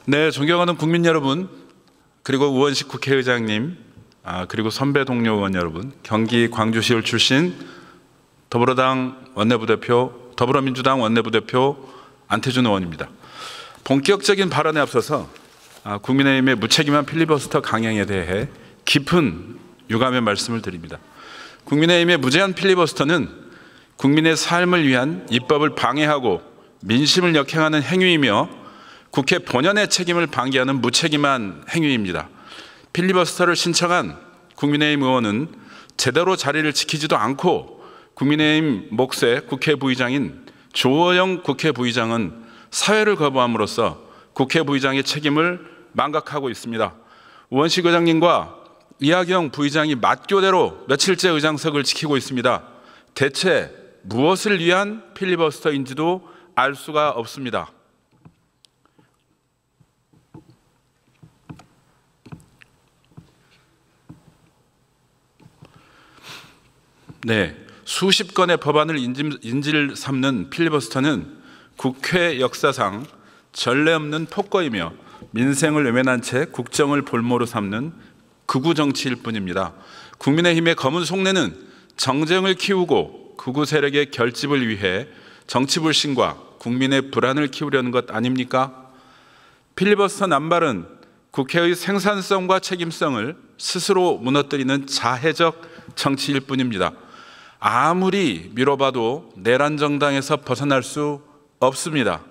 네, 존경하는 국민 여러분, 그리고 우원식 국회의장님, 그리고 선배 동료 의원 여러분, 경기 광주시울 출신 더불어당 원내부대표, 더불어민주당 원내부대표 안태준 의원입니다. 본격적인 발언에 앞서서 국민의힘의 무책임한 필리버스터 강행에 대해 깊은 유감의 말씀을 드립니다. 국민의힘의 무제한 필리버스터는 국민의 삶을 위한 입법을 방해하고 민심을 역행하는 행위이며 국회 본연의 책임을 방기하는 무책임한 행위입니다. 필리버스터를 신청한 국민의힘 의원은 제대로 자리를 지키지도 않고 국민의힘 몫의 국회 부의장인 조어영 국회 부의장은 사회를 거부함으로써 국회 부의장의 책임을 망각하고 있습니다. 우원식 의장님과 이하경 부의장이 맞교대로 며칠째 의장석을 지키고 있습니다. 대체 무엇을 위한 필리버스터인지도 알 수가 없습니다. 네, 수십 건의 법안을 인질 삼는 필리버스터는 국회 역사상 전례 없는 폭거이며 민생을 외면한 채 국정을 볼모로 삼는 극우 정치일 뿐입니다. 국민의힘의 검은 속내는 정쟁을 키우고 극우 세력의 결집을 위해 정치 불신과 국민의 불안을 키우려는 것 아닙니까? 필리버스터 남발은 국회의 생산성과 책임성을 스스로 무너뜨리는 자해적 정치일 뿐입니다. 아무리 미뤄봐도 내란 정당에서 벗어날 수 없습니다.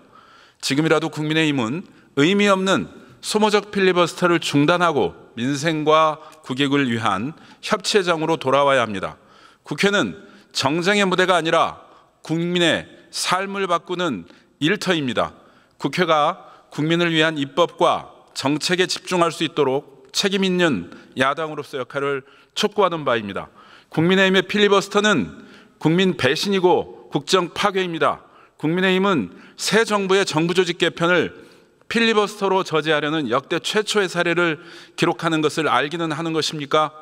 지금이라도 국민의힘은 의미 없는 소모적 필리버스터를 중단하고 민생과 국익을 위한 협치의 장으로 돌아와야 합니다. 국회는 정쟁의 무대가 아니라 국민의 삶을 바꾸는 일터입니다. 국회가 국민을 위한 입법과 정책에 집중할 수 있도록 책임 있는 야당으로서 역할을 촉구하는 바입니다. 국민의힘의 필리버스터는 국민 배신이고 국정 파괴입니다. 국민의힘은 새 정부의 정부 조직 개편을 필리버스터로 저지하려는 역대 최초의 사례를 기록하는 것을 알기는 하는 것입니까?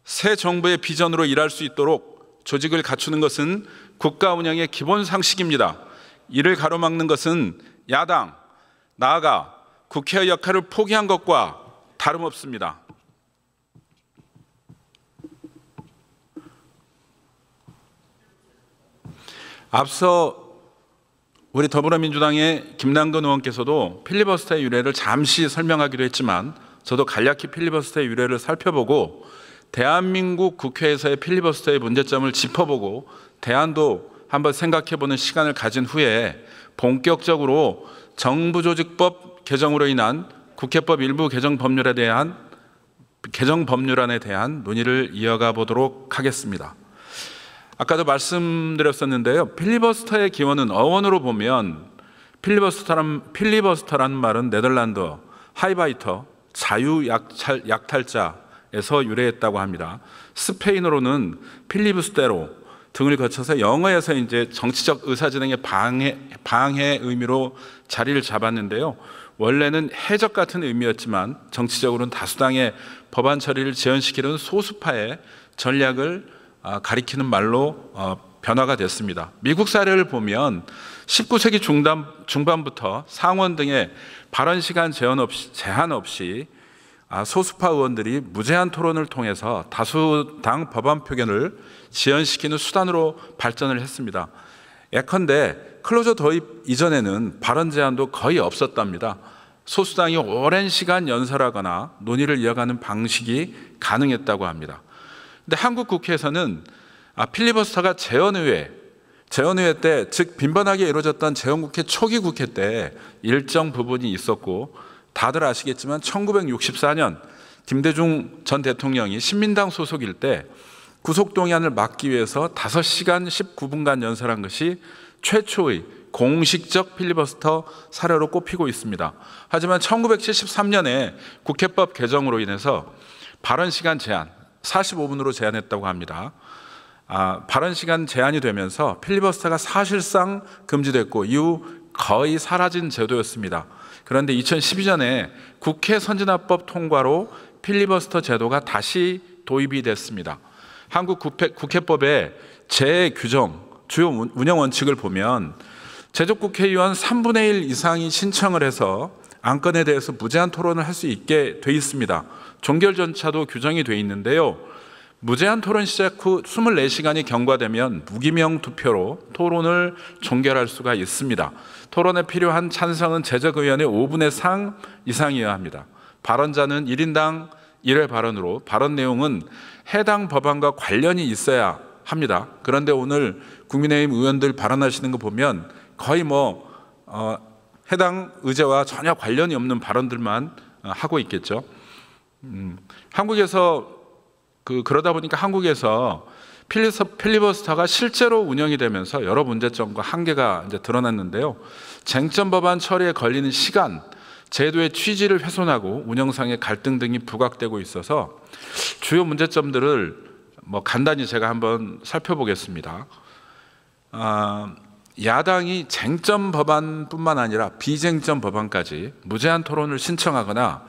새 정부의 비전으로 일할 수 있도록 조직을 갖추는 것은 국가 운영의 기본 상식입니다. 이를 가로막는 것은 야당, 나아가 국회의 역할을 포기한 것과 다름없습니다. 앞서 우리 더불어민주당의 김남근 의원께서도 필리버스터의 유래를 잠시 설명하기도 했지만 저도 간략히 필리버스터의 유래를 살펴보고 대한민국 국회에서의 필리버스터의 문제점을 짚어보고 대안도 한번 생각해보는 시간을 가진 후에 본격적으로 정부조직법 개정으로 인한 국회법 일부 개정 법률안에 대한 논의를 이어가 보도록 하겠습니다. 아까도 말씀드렸었는데요. 필리버스터의 기원은 어원으로 보면 필리버스터라는 말은 네덜란드 하이바이터 자유약탈자에서 유래했다고 합니다. 스페인어로는 필리부스테로 등을 거쳐서 영어에서 이제 정치적 의사진행의 방해 의미로 자리를 잡았는데요. 원래는 해적 같은 의미였지만 정치적으로는 다수당의 법안 처리를 지연시키는 소수파의 전략을 가리키는 말로 변화가 됐습니다. 미국 사례를 보면 19세기 중반부터 상원 등의 발언 시간 제한 없이 소수파 의원들이 무제한 토론을 통해서 다수당 법안 표결을 지연시키는 수단으로 발전을 했습니다. 예컨대 클로저 도입 이전에는 발언 제한도 거의 없었답니다. 소수당이 오랜 시간 연설하거나 논의를 이어가는 방식이 가능했다고 합니다. 근데 한국 국회에서는 필리버스터가 재헌의회 때, 즉 빈번하게 이루어졌던 재헌국회 초기 국회 때 일정 부분이 있었고, 다들 아시겠지만 1964년 김대중 전 대통령이 신민당 소속일 때 구속동의안을 막기 위해서 5시간 19분간 연설한 것이 최초의 공식적 필리버스터 사례로 꼽히고 있습니다. 하지만 1973년에 국회법 개정으로 인해서 발언 시간 제한 45분으로 제한했다고 합니다. 발언 시간 제한이 되면서 필리버스터가 사실상 금지됐고 이후 거의 사라진 제도였습니다. 그런데 2012년에 국회 선진화법 통과로 필리버스터 제도가 다시 도입이 됐습니다. 한국 국회법의 재규정 주요 운영 원칙을 보면 제적국회의원 3분의 1 이상이 신청을 해서 안건에 대해서 무제한 토론을 할 수 있게 돼 있습니다. 종결전차도 규정이 돼 있는데요. 무제한 토론 시작 후 24시간이 경과되면 무기명 투표로 토론을 종결할 수가 있습니다. 토론에 필요한 찬성은 제적의원의 5분의 3 이상이어야 합니다. 발언자는 1인당 1회 발언으로 발언 내용은 해당 법안과 관련이 있어야 합니다. 그런데 오늘 국민의힘 의원들 발언하시는 거 보면 거의 해당 의제와 전혀 관련이 없는 발언들만 하고 있겠죠. 한국에서 그러다 보니까 한국에서 필리버스터가 실제로 운영이 되면서 여러 문제점과 한계가 이제 드러났는데요. 쟁점 법안 처리에 걸리는 시간, 제도의 취지를 훼손하고 운영상의 갈등 등이 부각되고 있어서 주요 문제점들을 간단히 제가 한번 살펴보겠습니다. 야당이 쟁점 법안뿐만 아니라 비쟁점 법안까지 무제한 토론을 신청하거나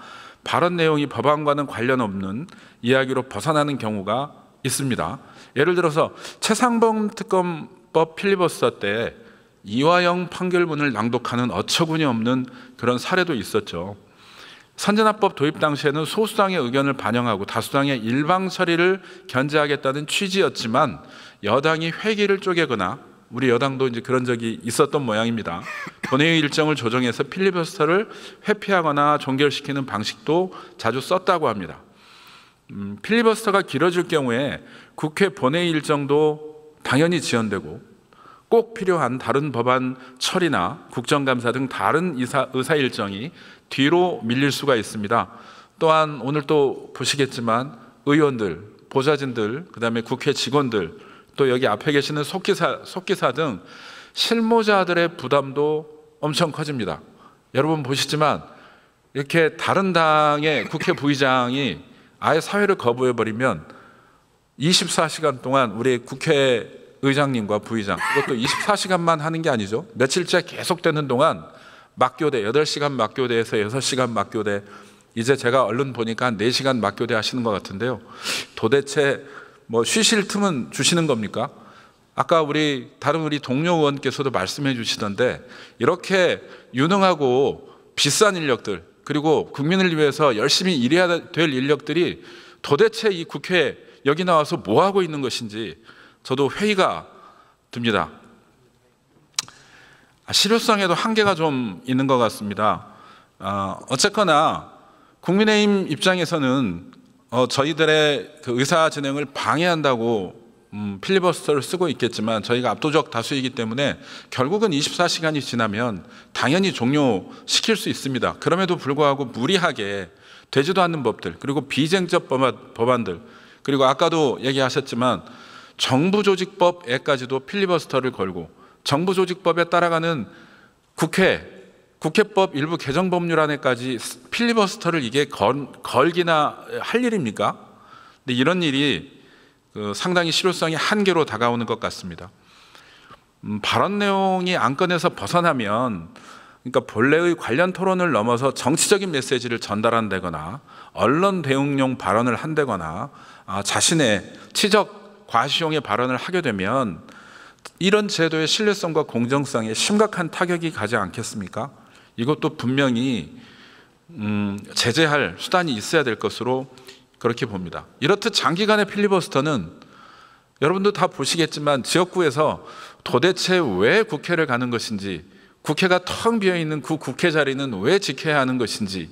발언 내용이 법안과는 관련 없는 이야기로 벗어나는 경우가 있습니다. 예를 들어서 최상범 특검법 필리버스터 때 이화영 판결문을 낭독하는 어처구니 없는 그런 사례도 있었죠. 선진화법 도입 당시에는 소수당의 의견을 반영하고 다수당의 일방 처리를 견제하겠다는 취지였지만 여당이 회기를 쪼개거나 우리 여당도 이제 그런 적이 있었던 모양입니다. 본회의 일정을 조정해서 필리버스터를 회피하거나 종결시키는 방식도 자주 썼다고 합니다. 필리버스터가 길어질 경우에 국회 본회의 일정도 당연히 지연되고 꼭 필요한 다른 법안 처리나 국정감사 등 다른 의사 일정이 뒤로 밀릴 수가 있습니다. 또한 오늘 또 보시겠지만 의원들, 보좌진들, 그다음에 국회 직원들, 또 여기 앞에 계시는 속기사 등 실무자들의 부담도 엄청 커집니다. 여러분 보시지만 이렇게 다른 당의 국회 부의장이 아예 사회를 거부해버리면 24시간 동안 우리 국회의장님과 부의장, 그것도 24시간만 하는 게 아니죠. 며칠째 계속되는 동안 막교대, 8시간 막교대에서 6시간 막교대, 이제 제가 얼른 보니까 한 4시간 막교대 하시는 것 같은데요. 도대체 쉬실 틈은 주시는 겁니까? 아까 다른 우리 동료 의원께서도 말씀해 주시던데 이렇게 유능하고 비싼 인력들, 그리고 국민을 위해서 열심히 일해야 될 인력들이 도대체 이 국회에 여기 나와서 뭐 하고 있는 것인지 저도 회의가 듭니다. 실효성에도 한계가 좀 있는 것 같습니다. 어쨌거나 국민의힘 입장에서는 저희들의 의사 진행을 방해한다고 필리버스터를 쓰고 있겠지만 저희가 압도적 다수이기 때문에 결국은 24시간이 지나면 당연히 종료시킬 수 있습니다. 그럼에도 불구하고 무리하게 되지도 않는 법들, 그리고 비쟁점 법안들, 그리고 아까도 얘기하셨지만 정부조직법에까지도 필리버스터를 걸고 정부조직법에 따라가는 국회법 일부 개정법률안에까지 필리버스터를 이게 걸기나 할 일입니까? 근데 이런 일이 상당히 실효성이 한계로 다가오는 것 같습니다. 발언 내용이 안건에서 벗어나면, 그러니까 본래의 관련 토론을 넘어서 정치적인 메시지를 전달한다거나 언론 대응용 발언을 한다거나 자신의 치적 과시용의 발언을 하게 되면 이런 제도의 신뢰성과 공정성에 심각한 타격이 가지 않겠습니까? 이것도 분명히 제재할 수단이 있어야 될 것으로 그렇게 봅니다. 이렇듯 장기간의 필리버스터는 여러분도 다 보시겠지만 지역구에서 도대체 왜 국회를 가는 것인지, 국회가 텅 비어있는 그 국회 자리는 왜 지켜야 하는 것인지,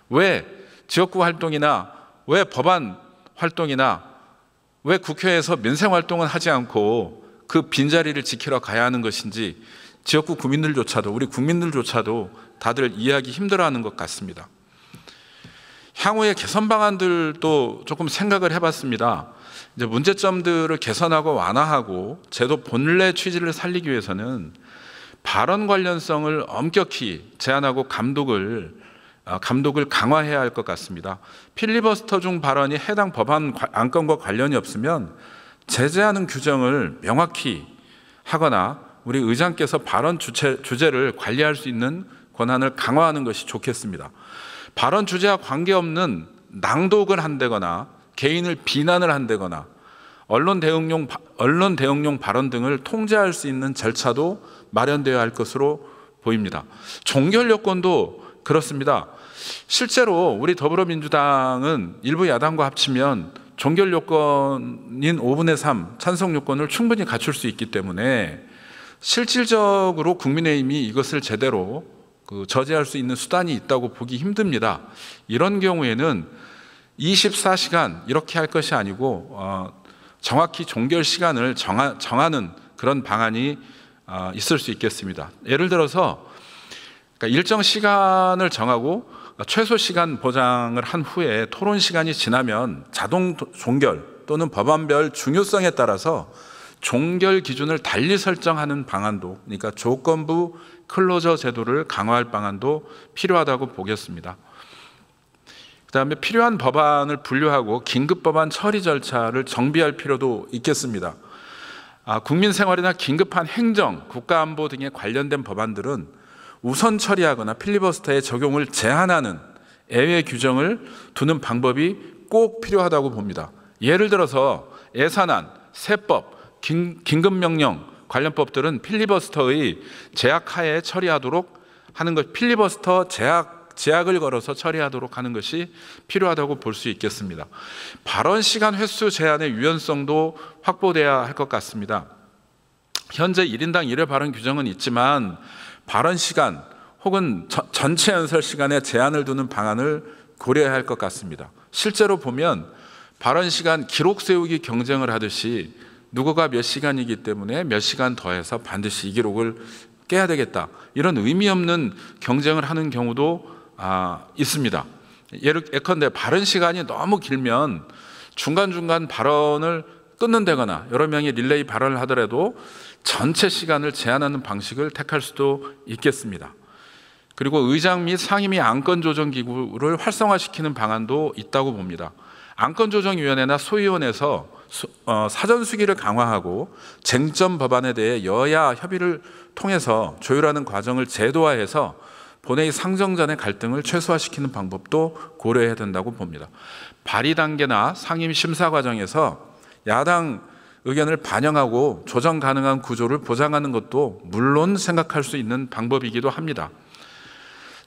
왜 지역구 활동이나 왜 법안 활동이나 왜 국회에서 민생 활동은 하지 않고 그 빈자리를 지키러 가야 하는 것인지 지역구 구민들조차도, 우리 국민들조차도 다들 이해하기 힘들어하는 것 같습니다. 향후의 개선 방안들도 조금 생각을 해봤습니다. 이제 문제점들을 개선하고 완화하고 제도 본래 취지를 살리기 위해서는 발언 관련성을 엄격히 제한하고 감독을 강화해야 할 것 같습니다. 필리버스터 중 발언이 해당 법안 안건과 관련이 없으면 제재하는 규정을 명확히 하거나 우리 의장께서 발언 주제를 관리할 수 있는 권한을 강화하는 것이 좋겠습니다. 발언 주제와 관계없는 낭독을 한다거나 개인을 비난을 한다거나 언론 대응용 발언 등을 통제할 수 있는 절차도 마련되어야 할 것으로 보입니다. 종결 요건도 그렇습니다. 실제로 우리 더불어민주당은 일부 야당과 합치면 종결 요건인 5분의 3 찬성 요건을 충분히 갖출 수 있기 때문에 실질적으로 국민의힘이 이것을 제대로 저지할 수 있는 수단이 있다고 보기 힘듭니다. 이런 경우에는 24시간 이렇게 할 것이 아니고 정확히 종결 시간을 정하는 그런 방안이 있을 수 있겠습니다. 예를 들어서 그러니까 일정 시간을 정하고 최소 시간 보장을 한 후에 토론 시간이 지나면 자동 종결 또는 법안별 중요성에 따라서 종결 기준을 달리 설정하는 방안도, 그러니까 조건부 클로저 제도를 강화할 방안도 필요하다고 보겠습니다. 그다음에 필요한 법안을 분류하고 긴급 법안 처리 절차를 정비할 필요도 있겠습니다. 국민 생활이나 긴급한 행정, 국가안보 등에 관련된 법안들은 우선 처리하거나 필리버스터의 적용을 제한하는 예외 규정을 두는 방법이 꼭 필요하다고 봅니다. 예를 들어서 예산안, 세법, 긴급명령 관련 법들은 필리버스터의 제약하에 처리하도록 하는 것, 필리버스터 제약을 걸어서 처리하도록 하는 것이 필요하다고 볼 수 있겠습니다. 발언 시간 횟수 제한의 유연성도 확보돼야 할 것 같습니다. 현재 1인당 1회 발언 규정은 있지만 발언 시간 혹은 전체 연설 시간에 제한을 두는 방안을 고려해야 할 것 같습니다. 실제로 보면 발언 시간 기록 세우기 경쟁을 하듯이 누구가 몇 시간이기 때문에 몇 시간 더해서 반드시 이 기록을 깨야 되겠다, 이런 의미 없는 경쟁을 하는 경우도 있습니다. 예컨대 발언 시간이 너무 길면 중간중간 발언을 끊는다거나 여러 명이 릴레이 발언을 하더라도 전체 시간을 제한하는 방식을 택할 수도 있겠습니다. 그리고 의장 및 상임위 안건조정기구를 활성화시키는 방안도 있다고 봅니다. 안건조정위원회나 소위원회에서 사전수기를 강화하고 쟁점 법안에 대해 여야 협의를 통해서 조율하는 과정을 제도화해서 본회의 상정 전의 갈등을 최소화시키는 방법도 고려해야 된다고 봅니다. 발의 단계나 상임 심사 과정에서 야당 의견을 반영하고 조정 가능한 구조를 보장하는 것도 물론 생각할 수 있는 방법이기도 합니다.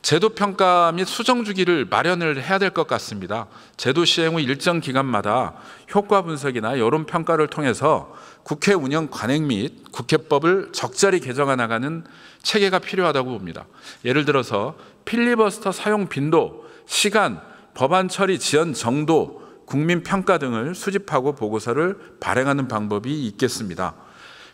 제도 평가 및 수정 주기를 마련을 해야 될 것 같습니다. 제도 시행 후 일정 기간마다 효과 분석이나 여론 평가를 통해서 국회 운영 관행 및 국회법을 적절히 개정해 나가는 체계가 필요하다고 봅니다. 예를 들어서 필리버스터 사용 빈도, 시간, 법안 처리 지연 정도, 국민 평가 등을 수집하고 보고서를 발행하는 방법이 있겠습니다.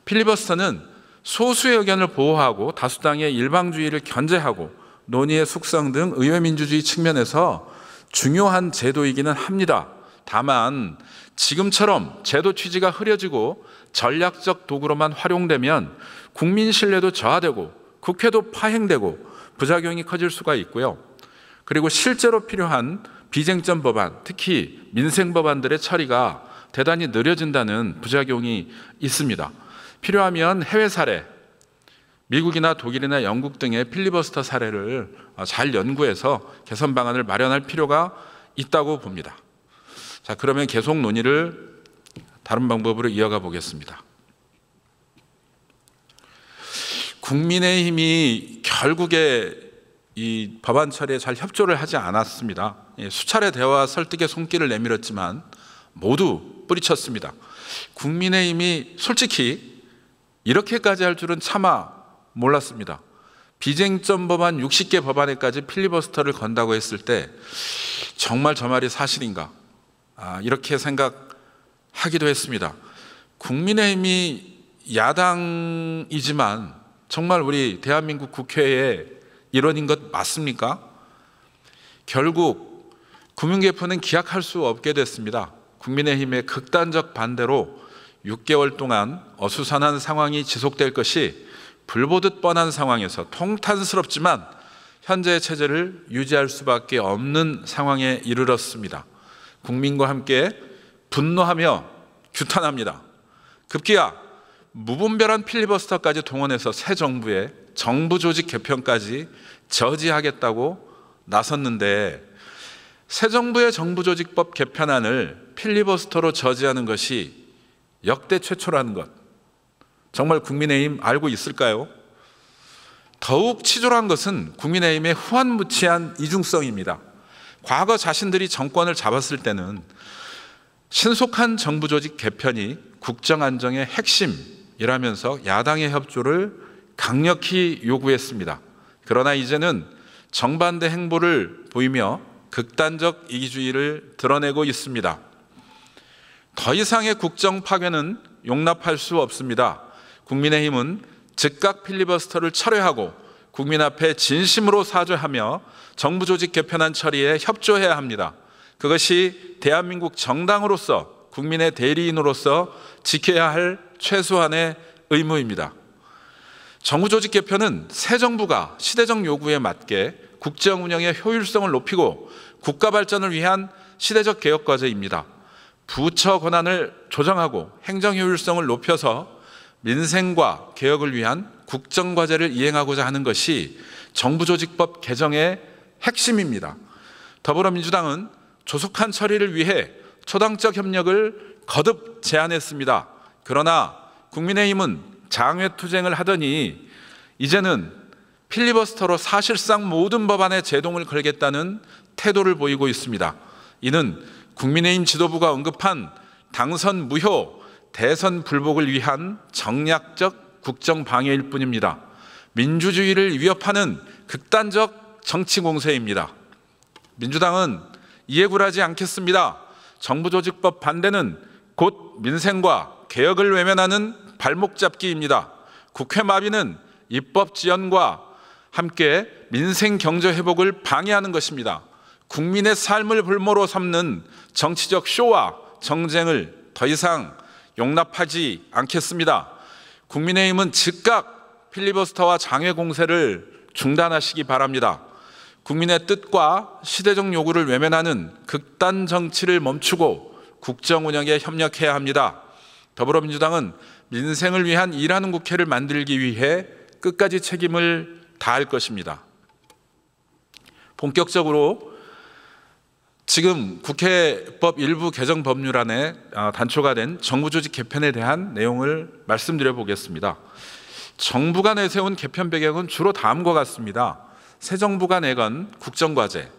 필리버스터는 소수의 의견을 보호하고 다수당의 일방주의를 견제하고 논의의 숙성 등 의회 민주주의 측면에서 중요한 제도이기는 합니다. 다만 지금처럼 제도 취지가 흐려지고 전략적 도구로만 활용되면 국민 신뢰도 저하되고 국회도 파행되고 부작용이 커질 수가 있고요. 그리고 실제로 필요한 비쟁점 법안, 특히 민생 법안들의 처리가 대단히 느려진다는 부작용이 있습니다. 필요하면 해외 사례, 미국이나 독일이나 영국 등의 필리버스터 사례를 잘 연구해서 개선 방안을 마련할 필요가 있다고 봅니다. 자, 그러면 계속 논의를 다른 방법으로 이어가 보겠습니다. 국민의힘이 결국에 이 법안 처리에 잘 협조를 하지 않았습니다. 수차례 대화 설득의 손길을 내밀었지만 모두 뿌리쳤습니다. 국민의힘이 솔직히 이렇게까지 할 줄은 차마 몰랐습니다. 비쟁점 법안 60개 법안에까지 필리버스터를 건다고 했을 때 정말 저 말이 사실인가? 이렇게 생각하기도 했습니다. 국민의힘이 야당이지만 정말 우리 대한민국 국회의 일원인 것 맞습니까? 결국 금융개편은 기약할 수 없게 됐습니다. 국민의힘의 극단적 반대로 6개월 동안 어수선한 상황이 지속될 것이 불보듯 뻔한 상황에서 통탄스럽지만 현재의 체제를 유지할 수밖에 없는 상황에 이르렀습니다. 국민과 함께 분노하며 규탄합니다. 급기야 무분별한 필리버스터까지 동원해서 새 정부의 정부 조직 개편까지 저지하겠다고 나섰는데 새 정부의 정부조직법 개편안을 필리버스터로 저지하는 것이 역대 최초라는 것 정말 국민의힘 알고 있을까요? 더욱 치졸한 것은 국민의힘의 후한무치한 이중성입니다. 과거 자신들이 정권을 잡았을 때는 신속한 정부 조직 개편이 국정 안정의 핵심이라면서 야당의 협조를 강력히 요구했습니다. 그러나 이제는 정반대 행보를 보이며 극단적 이기주의를 드러내고 있습니다. 더 이상의 국정 파괴는 용납할 수 없습니다. 국민의힘은 즉각 필리버스터를 철회하고 국민 앞에 진심으로 사죄하며 정부 조직 개편안 처리에 협조해야 합니다. 그것이 대한민국 정당으로서 국민의 대리인으로서 지켜야 할 최소한의 의무입니다. 정부 조직 개편은 새 정부가 시대적 요구에 맞게 국정 운영의 효율성을 높이고 국가 발전을 위한 시대적 개혁 과제입니다. 부처 권한을 조정하고 행정 효율성을 높여서 민생과 개혁을 위한 국정 과제를 이행하고자 하는 것이 정부조직법 개정의 핵심입니다. 더불어민주당은 조속한 처리를 위해 초당적 협력을 거듭 제안했습니다. 그러나 국민의힘은 장외투쟁을 하더니 이제는 필리버스터로 사실상 모든 법안에 제동을 걸겠다는 태도를 보이고 있습니다. 이는 국민의힘 지도부가 언급한 당선 무효, 대선 불복을 위한 정략적 국정 방해일 뿐입니다. 민주주의를 위협하는 극단적 정치 공세입니다. 민주당은 이에 굴하지 않겠습니다. 정부조직법 반대는 곧 민생과 개혁을 외면하는 발목 잡기입니다. 국회 마비는 입법 지연과 함께 민생 경제 회복을 방해하는 것입니다. 국민의 삶을 볼모로 삼는 정치적 쇼와 정쟁을 더 이상 용납하지 않겠습니다. 국민의힘은 즉각 필리버스터와 장외 공세를 중단하시기 바랍니다. 국민의 뜻과 시대적 요구를 외면하는 극단 정치를 멈추고 국정 운영에 협력해야 합니다. 더불어민주당은 민생을 위한 일하는 국회를 만들기 위해 끝까지 책임을 다할 것입니다. 본격적으로 지금 국회법 일부 개정 법률안에 단초가 된 정부조직 개편에 대한 내용을 말씀드려 보겠습니다. 정부가 내세운 개편 배경은 주로 다음과 같습니다. 새 정부가 내건 국정과제,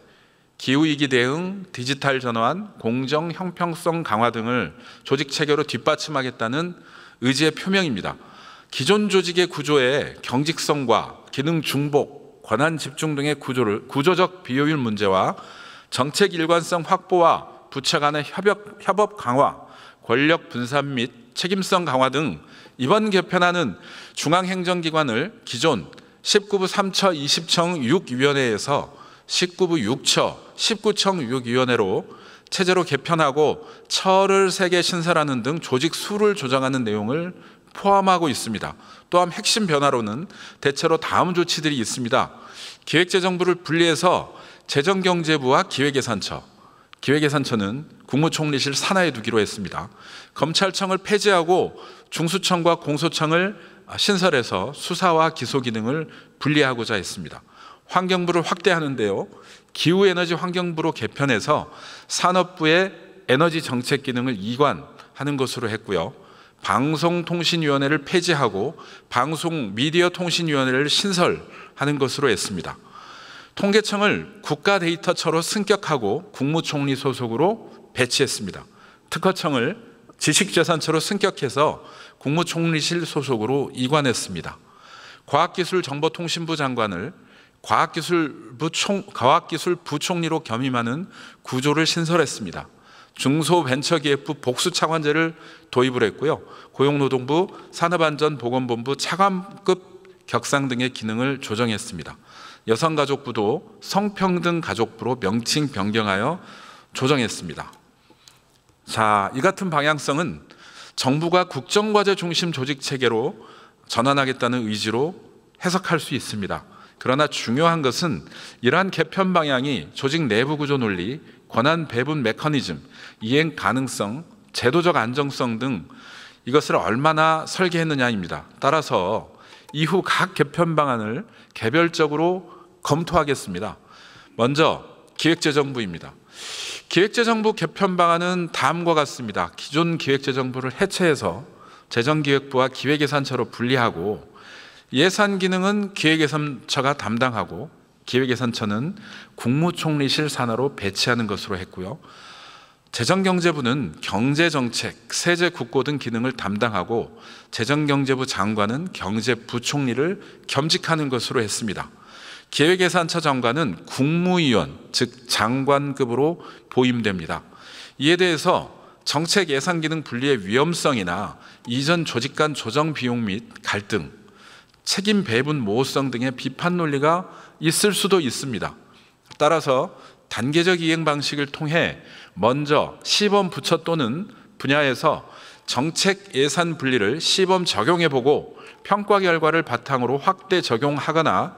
기후위기 대응, 디지털 전환, 공정 형평성 강화 등을 조직체계로 뒷받침하겠다는 의지의 표명입니다. 기존 조직의 구조의 경직성과 기능 중복, 권한 집중 등의 구조적 비효율 문제와 정책 일관성 확보와 부처 간의 협업 강화, 권력 분산 및 책임성 강화 등 이번 개편안은 중앙행정기관을 기존 19부 3처 20청 6위원회에서 19부 6처 19청 6위원회로 체제로 개편하고 처를 3개 신설하는 등 조직 수를 조정하는 내용을 포함하고 있습니다. 또한 핵심 변화로는 대체로 다음 조치들이 있습니다. 기획재정부를 분리해서 재정경제부와 기획예산처, 기획예산처는 국무총리실 산하에 두기로 했습니다. 검찰청을 폐지하고 중수청과 공소청을 신설해서 수사와 기소 기능을 분리하고자 했습니다. 환경부를 확대하는데요, 기후에너지 환경부로 개편해서 산업부의 에너지 정책 기능을 이관하는 것으로 했고요. 방송통신위원회를 폐지하고 방송미디어통신위원회를 신설하는 것으로 했습니다. 통계청을 국가데이터처로 승격하고 국무총리 소속으로 배치했습니다. 특허청을 지식재산처로 승격해서 국무총리실 소속으로 이관했습니다. 과학기술정보통신부 장관을 과학기술부총리로 겸임하는 구조를 신설했습니다. 중소벤처기업부 복수차관제를 도입을 했고요. 고용노동부, 산업안전보건본부 차관급 격상 등의 기능을 조정했습니다. 여성가족부도 성평등가족부로 명칭 변경하여 조정했습니다. 자, 이 같은 방향성은 정부가 국정과제 중심 조직체계로 전환하겠다는 의지로 해석할 수 있습니다. 그러나 중요한 것은 이러한 개편 방향이 조직 내부 구조 논리, 권한 배분 메커니즘, 이행 가능성, 제도적 안정성 등 이것을 얼마나 설계했느냐입니다. 따라서 이후 각 개편 방안을 개별적으로 검토하겠습니다. 먼저 기획재정부입니다. 기획재정부 개편 방안은 다음과 같습니다. 기존 기획재정부를 해체해서 재정기획부와 기획예산처로 분리하고 예산 기능은 기획예산처가 담당하고 기획예산처는 국무총리실 산하로 배치하는 것으로 했고요. 재정경제부는 경제정책, 세제, 국고 등 기능을 담당하고 재정경제부 장관은 경제부총리를 겸직하는 것으로 했습니다. 기획예산처 장관은 국무위원, 즉 장관급으로 보임됩니다. 이에 대해서 정책 예산 기능 분리의 위험성이나 이전 조직 간 조정 비용 및 갈등, 책임 배분 모호성 등의 비판 논리가 있을 수도 있습니다. 따라서 단계적 이행 방식을 통해 먼저 시범 부처 또는 분야에서 정책 예산 분리를 시범 적용해보고 평가 결과를 바탕으로 확대 적용하거나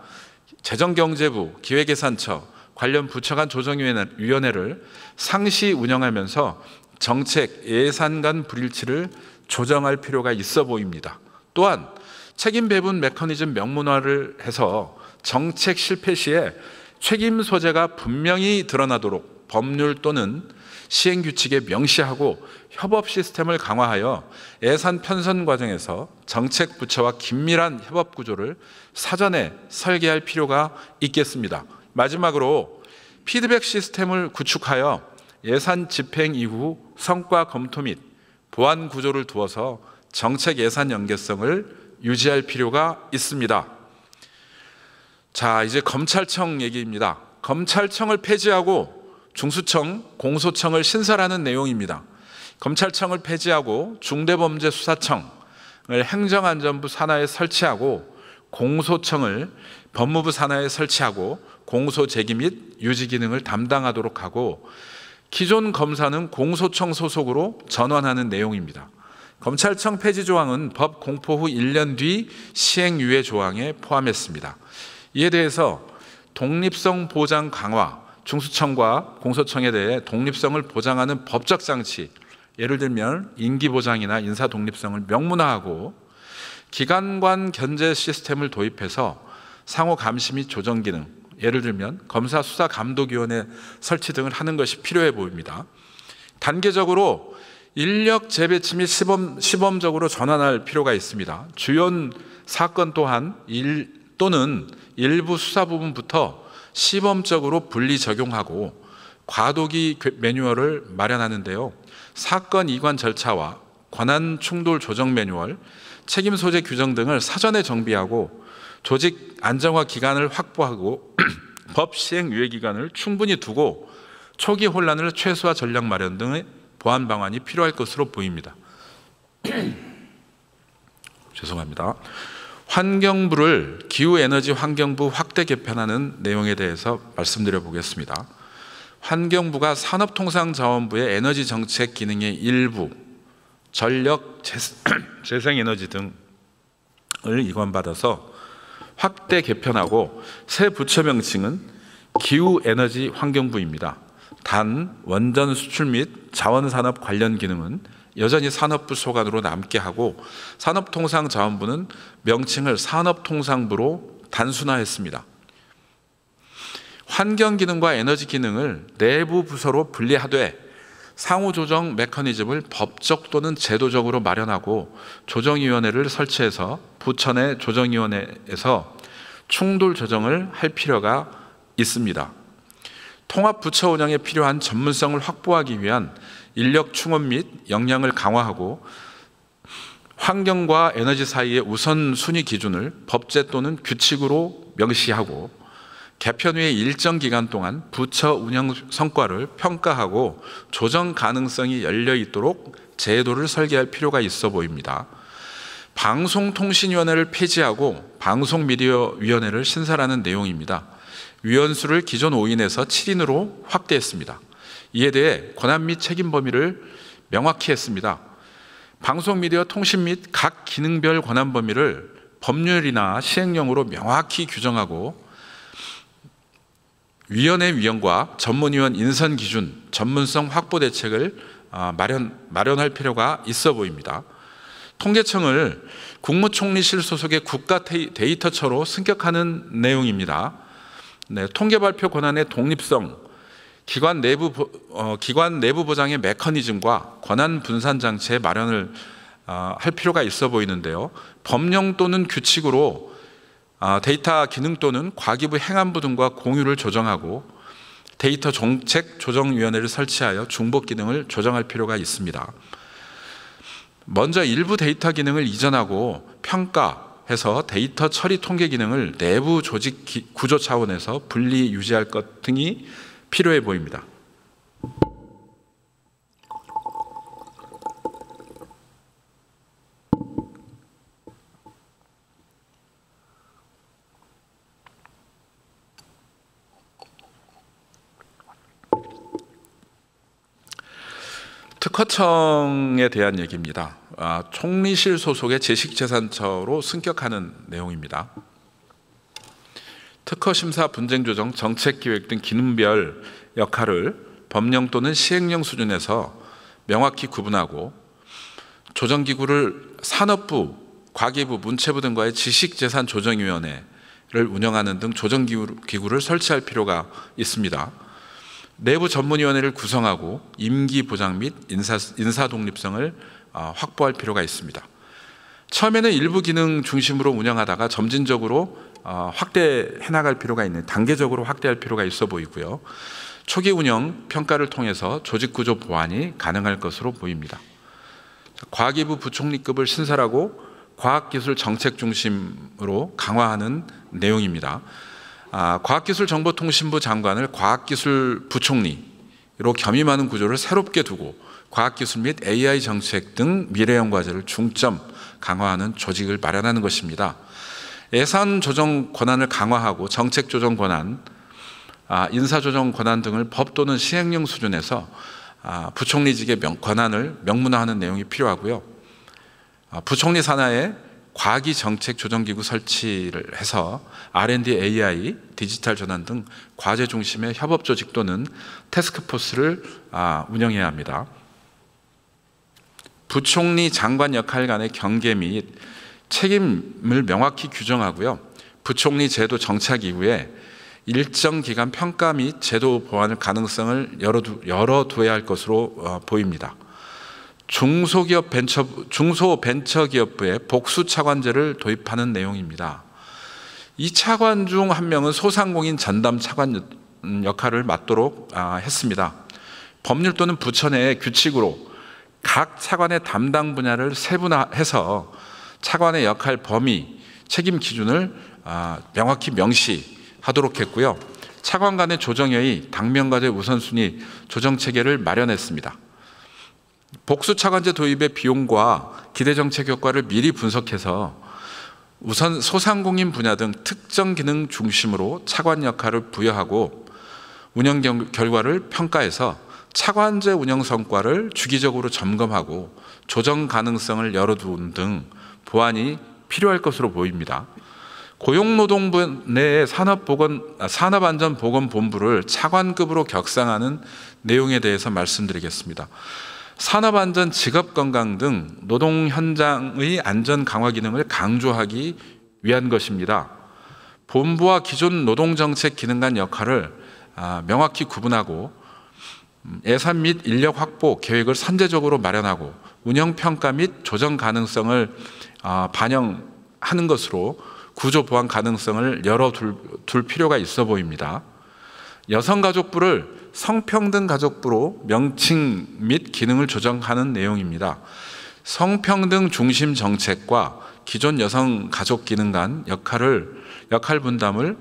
재정경제부, 기획예산처, 관련 부처 간 조정위원회를 상시 운영하면서 정책 예산 간 불일치를 조정할 필요가 있어 보입니다. 또한 책임 배분 메커니즘 명문화를 해서 정책 실패 시에 책임 소재가 분명히 드러나도록 법률 또는 시행 규칙에 명시하고 협업 시스템을 강화하여 예산 편성 과정에서 정책 부처와 긴밀한 협업 구조를 사전에 설계할 필요가 있겠습니다. 마지막으로 피드백 시스템을 구축하여 예산 집행 이후 성과 검토 및 보완 구조를 두어서 정책 예산 연계성을 유지할 필요가 있습니다. 자, 이제 검찰청 얘기입니다. 검찰청을 폐지하고 중수청, 공소청을 신설하는 내용입니다. 검찰청을 폐지하고 중대범죄수사청을 행정안전부 산하에 설치하고 공소청을 법무부 산하에 설치하고 공소제기 및 유지 기능을 담당하도록 하고 기존 검사는 공소청 소속으로 전환하는 내용입니다. 검찰청 폐지 조항은 법 공포 후 1년 뒤 시행 유예 조항에 포함했습니다. 이에 대해서 독립성 보장 강화, 중수청과 공소청에 대해 독립성을 보장하는 법적 장치, 예를 들면 임기 보장이나 인사 독립성을 명문화하고 기관관 견제 시스템을 도입해서 상호 감시 및 조정 기능, 예를 들면 검사 수사 감독위원회 설치 등을 하는 것이 필요해 보입니다. 단계적으로 인력 재배치 및 시범적으로 전환할 필요가 있습니다. 주요 사건 또한 또는 일부 수사 부분부터 시범적으로 분리 적용하고 과도기 매뉴얼을 마련하는데요. 사건 이관 절차와 권한 충돌 조정 매뉴얼, 책임 소재 규정 등을 사전에 정비하고 조직 안정화 기간을 확보하고 법 시행 유예 기간을 충분히 두고 초기 혼란을 최소화 전략 마련 등의 보완 방안이 필요할 것으로 보입니다. 죄송합니다. 환경부를 기후에너지 환경부 확대 개편하는 내용에 대해서 말씀드려 보겠습니다. 환경부가 산업통상자원부의 에너지 정책 기능의 일부, 전력, 재생에너지 등을 이관받아서 확대 개편하고 새 부처 명칭은 기후에너지 환경부입니다. 단 원전 수출 및 자원산업 관련 기능은 여전히 산업부 소관으로 남게 하고 산업통상자원부는 명칭을 산업통상부로 단순화했습니다. 환경기능과 에너지기능을 내부 부서로 분리하되 상호조정 메커니즘을 법적 또는 제도적으로 마련하고 조정위원회를 설치해서 부처 내 조정위원회에서 충돌 조정을 할 필요가 있습니다. 통합부처 운영에 필요한 전문성을 확보하기 위한 인력 충원 및 역량을 강화하고 환경과 에너지 사이의 우선순위 기준을 법제 또는 규칙으로 명시하고 개편 후에 일정 기간 동안 부처 운영 성과를 평가하고 조정 가능성이 열려 있도록 제도를 설계할 필요가 있어 보입니다. 방송통신위원회를 폐지하고 방송미디어위원회를 신설하는 내용입니다. 위원수를 기존 5인에서 7인으로 확대했습니다. 이에 대해 권한 및 책임 범위를 명확히 했습니다. 방송미디어 통신 및 각 기능별 권한 범위를 법률이나 시행령으로 명확히 규정하고 위원회 위원과 전문위원 인선 기준, 전문성 확보 대책을 마련할 필요가 있어 보입니다. 통계청을 국무총리실 소속의 국가 데이터처로 승격하는 내용입니다. 네, 통계 발표 권한의 독립성, 기관 내부 보장의 메커니즘과 권한 분산 장치의 마련을 할 필요가 있어 보이는데요. 법령 또는 규칙으로 데이터 기능 또는 과기부 행안부 등과 공유를 조정하고 데이터 정책 조정위원회를 설치하여 중복 기능을 조정할 필요가 있습니다. 먼저 일부 데이터 기능을 이전하고 평가해서 데이터 처리 통계 기능을 내부 조직 구조 차원에서 분리 유지할 것 등이 필요해 보입니다. 특허청에 대한 얘기입니다. 총리실 소속의 지식재산처로 승격하는 내용입니다. 특허심사, 분쟁조정, 정책기획 등 기능별 역할을 법령 또는 시행령 수준에서 명확히 구분하고 조정기구를 산업부, 과기부, 문체부 등과의 지식재산조정위원회를 운영하는 등 조정기구를 설치할 필요가 있습니다. 내부 전문위원회를 구성하고 임기 보장 및 인사 독립성을 확보할 필요가 있습니다. 처음에는 일부 기능 중심으로 운영하다가 점진적으로 확대해 나갈 필요가 있는, 단계적으로 확대할 필요가 있어 보이고요. 초기 운영 평가를 통해서 조직 구조 보완이 가능할 것으로 보입니다. 과기부 부총리급을 신설하고 과학기술 정책 중심으로 강화하는 내용입니다. 과학기술정보통신부 장관을 과학기술 부총리로 겸임하는 구조를 새롭게 두고 과학기술 및 AI 정책 등 미래형 과제를 중점 강화하는 조직을 마련하는 것입니다. 예산 조정 권한을 강화하고 정책 조정 권한, 인사 조정 권한 등을 법 또는 시행령 수준에서 부총리직의 권한을 명문화하는 내용이 필요하고요. 부총리 산하에 과기 정책 조정기구 설치를 해서 R&D, AI, 디지털 전환 등 과제 중심의 협업 조직 또는 태스크포스를 운영해야 합니다. 부총리 장관 역할 간의 경계 및 책임을 명확히 규정하고요. 부총리 제도 정착 이후에 일정 기간 평가 및 제도 보완 가능성을 열어두어야 할 것으로 보입니다. 중소벤처기업부에 복수 차관제를 도입하는 내용입니다. 이 차관 중 한 명은 소상공인 전담 차관 역할을 맡도록 했습니다. 법률 또는 부처 내의 규칙으로 각 차관의 담당 분야를 세분화해서 차관의 역할 범위, 책임 기준을 명확히 명시하도록 했고요. 차관 간의 조정회의, 당면과제 우선순위 조정 체계를 마련했습니다. 복수 차관제 도입의 비용과 기대 정책 효과를 미리 분석해서 우선 소상공인 분야 등 특정 기능 중심으로 차관 역할을 부여하고 운영 결과를 평가해서 차관제 운영 성과를 주기적으로 점검하고 조정 가능성을 열어두는 등 보완이 필요할 것으로 보입니다. 고용노동부 내의 산업안전보건본부를 차관급으로 격상하는 내용에 대해서 말씀드리겠습니다. 산업안전, 직업건강 등 노동 현장의 안전 강화 기능을 강조하기 위한 것입니다. 본부와 기존 노동정책 기능 간 역할을 명확히 구분하고 예산 및 인력 확보 계획을 선제적으로 마련하고 운영평가 및 조정 가능성을 반영하는 것으로 구조 보완 가능성을 열어둘 필요가 있어 보입니다. 여성가족부를 성평등 가족부로 명칭 및 기능을 조정하는 내용입니다. 성평등 중심 정책과 기존 여성 가족 기능 간 역할 분담을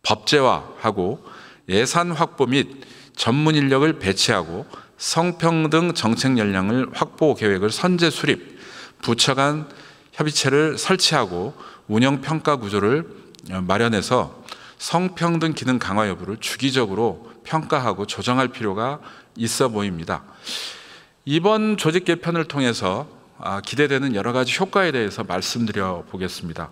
법제화하고 예산 확보 및 전문 인력을 배치하고 성평등 정책 역량을 확보 계획을 선제 수립, 부처 간 협의체를 설치하고 운영 평가 구조를 마련해서 성평등 기능 강화 여부를 주기적으로 평가하고 조정할 필요가 있어 보입니다. 이번 조직 개편을 통해서 기대되는 여러 가지 효과에 대해서 말씀드려 보겠습니다.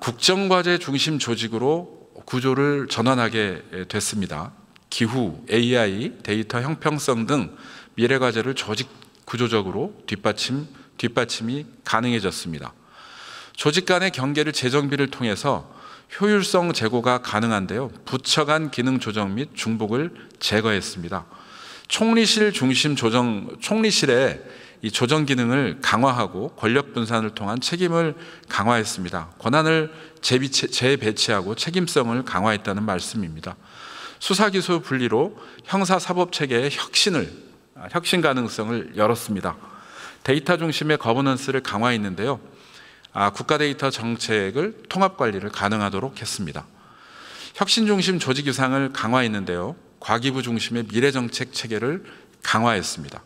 국정과제 중심 조직으로 구조를 전환하게 됐습니다. 기후, AI, 데이터 형평성 등 미래과제를 조직 구조적으로 뒷받침이 가능해졌습니다. 조직 간의 경계를 재정비를 통해서 효율성 제고가 가능한데요. 부처 간 기능 조정 및 중복을 제거했습니다. 총리실 중심 조정, 총리실에 이 조정 기능을 강화하고 권력 분산을 통한 책임을 강화했습니다. 권한을 재배치하고 책임성을 강화했다는 말씀입니다. 수사기소 분리로 형사사법체계의 혁신 가능성을 열었습니다. 데이터 중심의 거버넌스를 강화했는데요. 국가 데이터 정책을 통합 관리를 가능하도록 했습니다. 혁신 중심 조직 위상을 강화했는데요. 과기부 중심의 미래 정책 체계를 강화했습니다.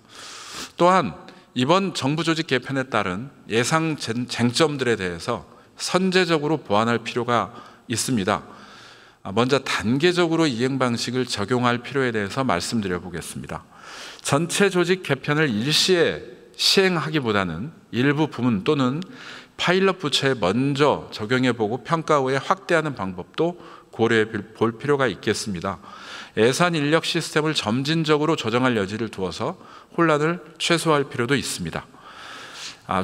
또한 이번 정부 조직 개편에 따른 예상 쟁점들에 대해서 선제적으로 보완할 필요가 있습니다. 먼저 단계적으로 이행 방식을 적용할 필요에 대해서 말씀드려 보겠습니다. 전체 조직 개편을 일시에 시행하기보다는 일부 부문 또는 파일럿 부처에 먼저 적용해보고 평가 후에 확대하는 방법도 고려해 볼 필요가 있겠습니다. 예산 인력 시스템을 점진적으로 조정할 여지를 두어서 혼란을 최소화할 필요도 있습니다.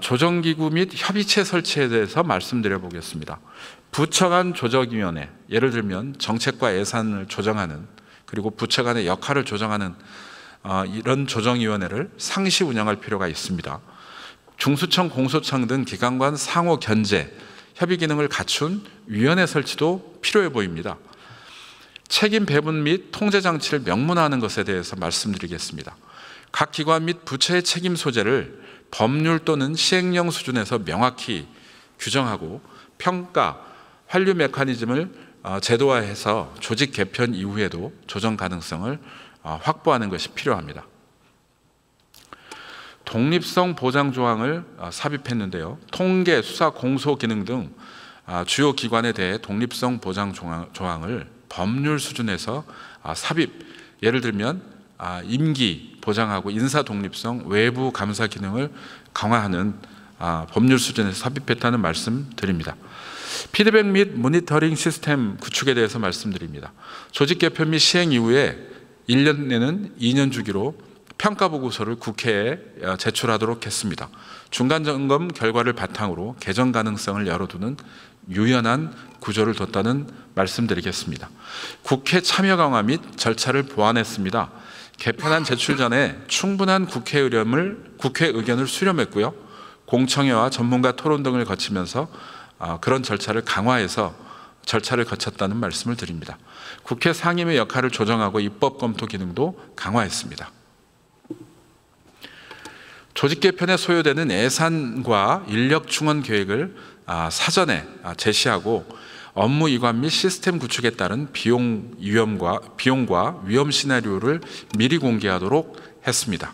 조정기구 및 협의체 설치에 대해서 말씀드려 보겠습니다. 부처 간 조정위원회, 예를 들면 정책과 예산을 조정하는, 그리고 부처 간의 역할을 조정하는 이런 조정위원회를 상시 운영할 필요가 있습니다. 중수청, 공소청 등 기관 간 상호 견제, 협의 기능을 갖춘 위원회 설치도 필요해 보입니다. 책임 배분 및 통제 장치를 명문화하는 것에 대해서 말씀드리겠습니다. 각 기관 및 부처의 책임 소재를 법률 또는 시행령 수준에서 명확히 규정하고 평가, 환류 메커니즘을 제도화해서 조직 개편 이후에도 조정 가능성을 확보하는 것이 필요합니다. 독립성 보장 조항을 삽입했는데요. 통계, 수사, 공소 기능 등 주요 기관에 대해 독립성 보장 조항을 법률 수준에서 삽입, 예를 들면 임기 보장하고 인사 독립성, 외부 감사 기능을 강화하는 법률 수준에서 삽입했다는 말씀 드립니다. 피드백 및 모니터링 시스템 구축에 대해서 말씀드립니다. 조직 개편 및 시행 이후에 1년 내는 2년 주기로 평가 보고서를 국회에 제출하도록 했습니다. 중간 점검 결과를 바탕으로 개정 가능성을 열어두는 유연한 구조를 뒀다는 말씀드리겠습니다. 국회 참여 강화 및 절차를 보완했습니다. 개편안 제출 전에 충분한 국회 의견을 수렴했고요. 공청회와 전문가 토론 등을 거치면서 그런 절차를 강화해서 절차를 거쳤다는 말씀을 드립니다. 국회 상임위 역할을 조정하고 입법 검토 기능도 강화했습니다. 조직 개편에 소요되는 예산과 인력 충원 계획을 사전에 제시하고 업무 이관 및 시스템 구축에 따른 비용과 위험 시나리오를 미리 공개하도록 했습니다.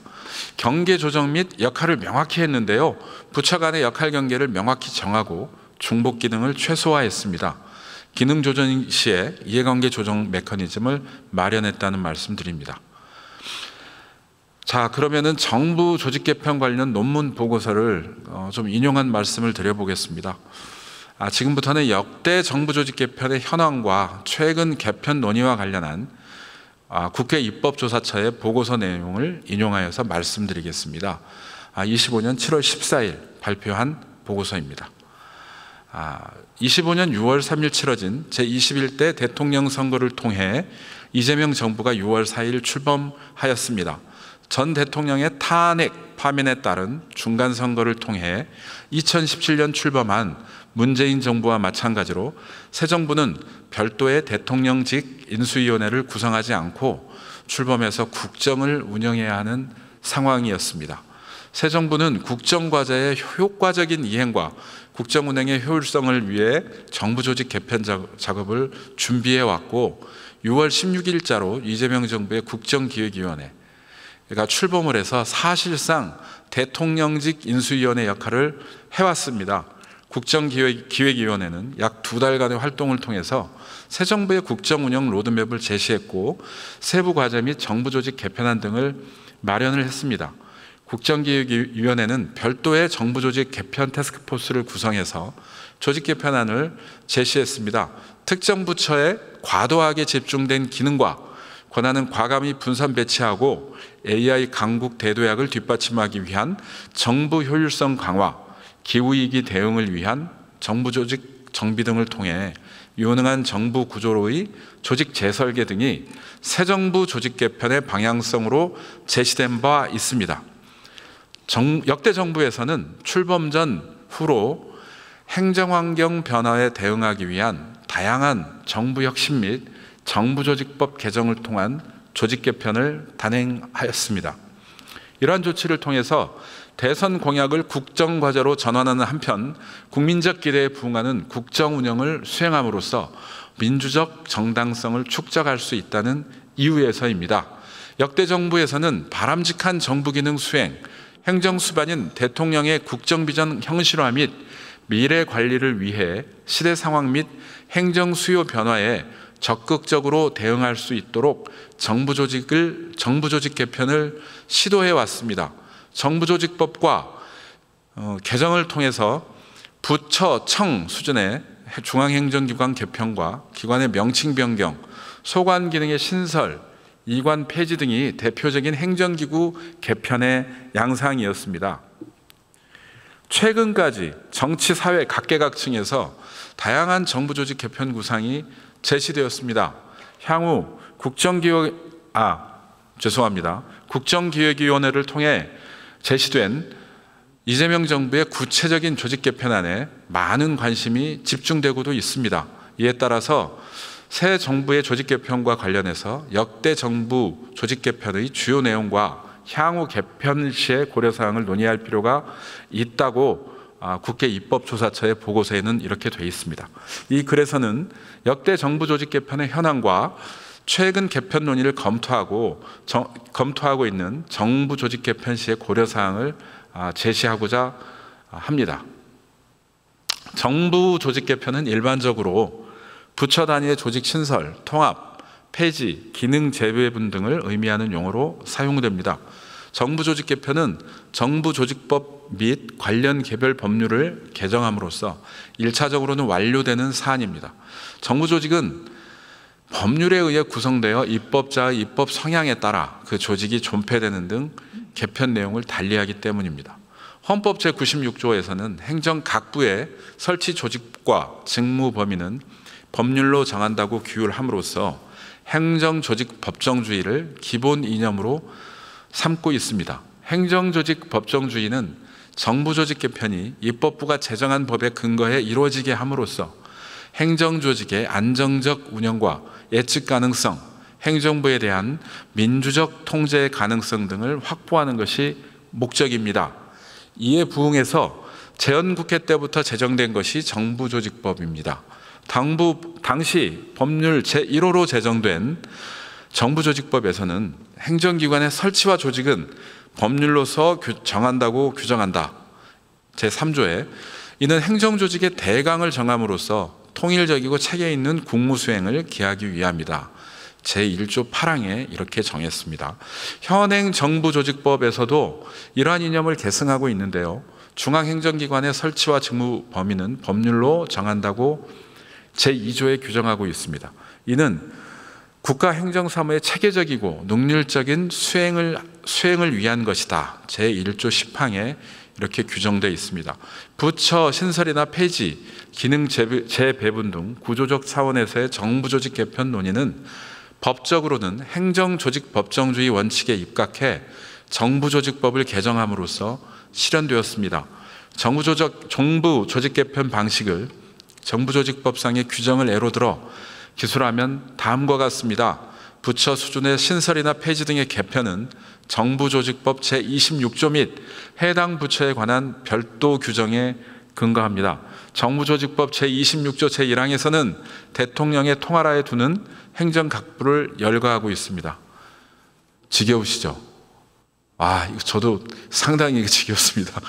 경계 조정 및 역할을 명확히 했는데요. 부처 간의 역할 경계를 명확히 정하고 중복 기능을 최소화했습니다. 기능 조정 시에 이해관계 조정 메커니즘을 마련했다는 말씀드립니다. 자, 그러면은 정부 조직 개편 관련 논문 보고서를 좀 인용한 말씀을 드려보겠습니다. 지금부터는 역대 정부 조직 개편의 현황과 최근 개편 논의와 관련한 국회 입법조사처의 보고서 내용을 인용하여서 말씀드리겠습니다. 25년 7월 14일 발표한 보고서입니다. 25년 6월 3일 치러진 제21대 대통령 선거를 통해 이재명 정부가 6월 4일 출범하였습니다. 전 대통령의 탄핵 파면에 따른 중간 선거를 통해 2017년 출범한 문재인 정부와 마찬가지로 새 정부는 별도의 대통령직 인수위원회를 구성하지 않고 출범해서 국정을 운영해야 하는 상황이었습니다. 새 정부는 국정과제의 효과적인 이행과 국정 운행의 효율성을 위해 정부 조직 개편 작업을 준비해 왔고 6월 16일자로 이재명 정부의 국정기획위원회가 출범을 해서 사실상 대통령직 인수위원회 역할을 해왔습니다. 국정기획위원회는 약 2달간의 활동을 통해서 새 정부의 국정운영 로드맵을 제시했고 세부 과제 및 정부 조직 개편안 등을 마련을 했습니다. 국정기획위원회는 별도의 정부 조직 개편 태스크포스를 구성해서 조직 개편안을 제시했습니다. 특정 부처에 과도하게 집중된 기능과 권한은 과감히 분산 배치하고 AI 강국 대도약을 뒷받침하기 위한 정부 효율성 강화, 기후위기 대응을 위한 정부 조직 정비 등을 통해 유능한 정부 구조로의 조직 재설계 등이 새 정부 조직 개편의 방향성으로 제시된 바 있습니다. 역대 정부에서는 출범 전 후로 행정환경 변화에 대응하기 위한 다양한 정부 혁신 및 정부조직법 개정을 통한 조직 개편을 단행하였습니다. 이러한 조치를 통해서 대선 공약을 국정과제로 전환하는 한편 국민적 기대에 부응하는 국정 운영을 수행함으로써 민주적 정당성을 축적할 수 있다는 이유에서입니다. 역대 정부에서는 바람직한 정부 기능 수행, 행정 수반인 대통령의 국정비전 형실화 및 미래 관리를 위해 시대 상황 및 행정 수요 변화에 적극적으로 대응할 수 있도록 정부조직 개편을 시도해 왔습니다. 정부조직법과 개정을 통해서 부처, 청 수준의 중앙행정기관 개편과 기관의 명칭 변경, 소관 기능의 신설, 이관 폐지 등이 대표적인 행정기구 개편의 양상이었습니다. 최근까지 정치, 사회 각계각층에서 다양한 정부조직 개편 구상이 제시되었습니다. 향후 국정기획위원회를 통해 제시된 이재명 정부의 구체적인 조직 개편안에 많은 관심이 집중되고도 있습니다. 이에 따라서 새 정부의 조직 개편과 관련해서 역대 정부 조직 개편의 주요 내용과 향후 개편 시의 고려사항을 논의할 필요가 있다고 국회 입법조사처의 보고서에는 이렇게 되어 있습니다. 이 글에서는 역대 정부 조직 개편의 현황과 최근 개편 논의를 검토하고 있는 정부 조직 개편 시의 고려사항을 제시하고자 합니다. 정부 조직 개편은 일반적으로 부처 단위의 조직 신설, 통합, 폐지, 기능 재배분 등을 의미하는 용어로 사용됩니다. 정부 조직 개편은 정부조직법 및 관련 개별 법률을 개정함으로써 1차적으로는 완료되는 사안입니다. 정부조직은 법률에 의해 구성되어 입법자의 입법 성향에 따라 그 조직이 존폐되는 등 개편 내용을 달리하기 때문입니다. 헌법 제96조에서는 행정 각부의 설치 조직과 직무 범위는 법률로 정한다고 규율함으로써 행정조직 법정주의를 기본 이념으로 삼고 있습니다. 행정조직 법정주의는 정부조직 개편이 입법부가 제정한 법에 근거해 이루어지게 함으로써 행정조직의 안정적 운영과 예측 가능성, 행정부에 대한 민주적 통제 가능성 등을 확보하는 것이 목적입니다. 이에 부응해서 재헌국회 때부터 제정된 것이 정부조직법입니다. 당시 법률 제1호로 제정된 정부조직법에서는 행정기관의 설치와 조직은 법률로서 정한다고 규정한다. 제3조에 이는 행정조직의 대강을 정함으로써 통일적이고 체계 있는 국무수행을 기하기 위함이다. 제1조 8항에 이렇게 정했습니다. 현행 정부조직법에서도 이러한 이념을 계승하고 있는데요. 중앙행정기관의 설치와 직무 범위는 법률로 정한다고 제2조에 규정하고 있습니다. 이는 국가행정사무의 체계적이고 능률적인 수행을 위한 것이다. 제1조 10항에 이렇게 규정되어 있습니다. 부처 신설이나 폐지, 기능 재배분 등 구조적 차원에서의 정부조직 개편 논의는 법적으로는 행정조직 법정주의 원칙에 입각해 정부조직법을 개정함으로써 실현되었습니다. 정부조직 개편 방식을 정부조직법상의 규정을 예로 들어 기술하면 다음과 같습니다. 부처 수준의 신설이나 폐지 등의 개편은 정부조직법 제26조 및 해당 부처에 관한 별도 규정에 근거합니다. 정부조직법 제26조 제1항에서는 대통령의 통할하에 두는 행정각부를 열거하고 있습니다. 지겨우시죠? 이거 저도 상당히 지겹습니다.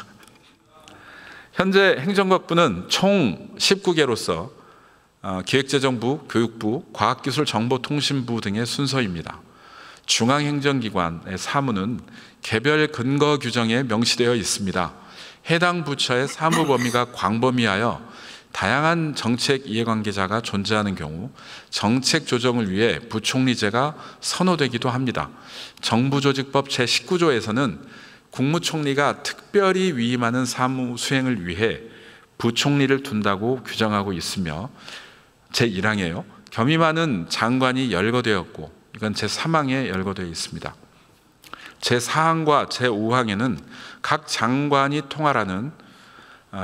현재 행정각부는 총 19개로서 기획재정부, 교육부, 과학기술정보통신부 등의 순서입니다. 중앙행정기관의 사무는 개별 근거 규정에 명시되어 있습니다. 해당 부처의 사무 범위가 광범위하여 다양한 정책 이해관계자가 존재하는 경우 정책 조정을 위해 부총리제가 선호되기도 합니다. 정부조직법 제19조에서는 국무총리가 특별히 위임하는 사무 수행을 위해 부총리를 둔다고 규정하고 있으며 제1항에요. 겸임하는 장관이 열거되었고 이건 제3항에 열거되어 있습니다. 제4항과 제5항에는 각 장관이 통할하는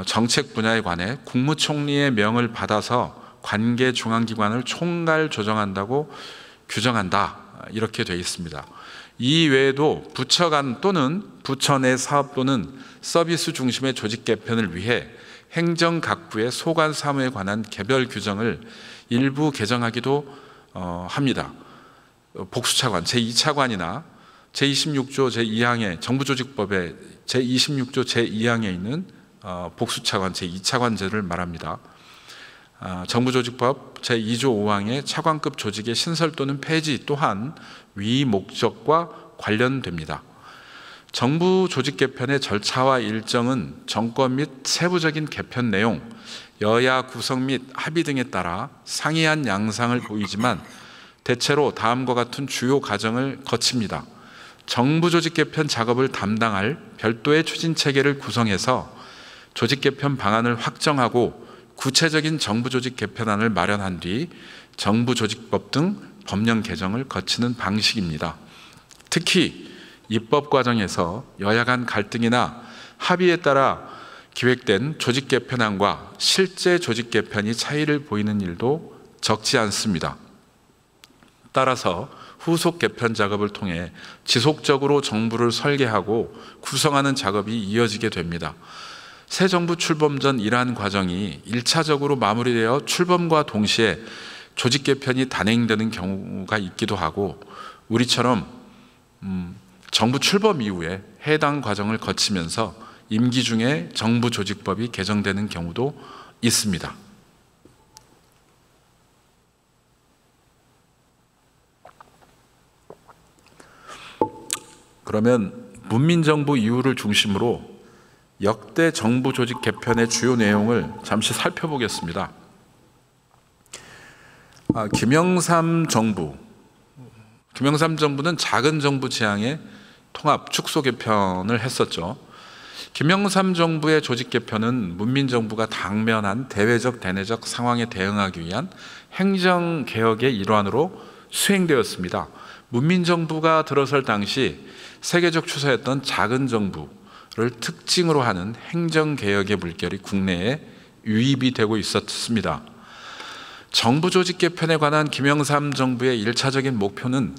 정책 분야에 관해 국무총리의 명을 받아서 관계 중앙기관을 총괄 조정한다고 규정한다, 이렇게 되어 있습니다. 이 외에도 부처 간 또는 부처 내 사업 또는 서비스 중심의 조직 개편을 위해 행정각부의 소관 사무에 관한 개별 규정을 일부 개정하기도 합니다. 복수차관 제2차관이나 제26조 제2항의 정부조직법의 제26조 제2항에 있는 복수차관 제2차관제를 말합니다. 정부조직법 제2조 5항의 차관급 조직의 신설 또는 폐지 또한 위 목적과 관련됩니다. 정부 조직 개편의 절차와 일정은 정권 및 세부적인 개편 내용, 여야 구성 및 합의 등에 따라 상이한 양상을 보이지만 대체로 다음과 같은 주요 과정을 거칩니다. 정부 조직 개편 작업을 담당할 별도의 추진 체계를 구성해서 조직 개편 방안을 확정하고 구체적인 정부 조직 개편안을 마련한 뒤 정부 조직법 등 법령 개정을 거치는 방식입니다. 특히 입법 과정에서 여야 간 갈등이나 합의에 따라 기획된 조직 개편안과 실제 조직 개편이 차이를 보이는 일도 적지 않습니다. 따라서 후속 개편 작업을 통해 지속적으로 정부를 설계하고 구성하는 작업이 이어지게 됩니다. 새 정부 출범 전 이러한 과정이 1차적으로 마무리되어 출범과 동시에 조직 개편이 단행되는 경우가 있기도 하고, 우리처럼 정부 출범 이후에 해당 과정을 거치면서 임기 중에 정부 조직법이 개정되는 경우도 있습니다. 그러면 문민정부 이후를 중심으로 역대 정부 조직 개편의 주요 내용을 잠시 살펴보겠습니다. 김영삼 정부는 작은 정부 지향의 통합 축소 개편을 했었죠. 김영삼 정부의 조직 개편은 문민정부가 당면한 대외적 대내적 상황에 대응하기 위한 행정개혁의 일환으로 수행되었습니다. 문민정부가 들어설 당시 세계적 추세였던 작은 정부를 특징으로 하는 행정개혁의 물결이 국내에 유입이 되고 있었습니다. 정부 조직 개편에 관한 김영삼 정부의 1차적인 목표는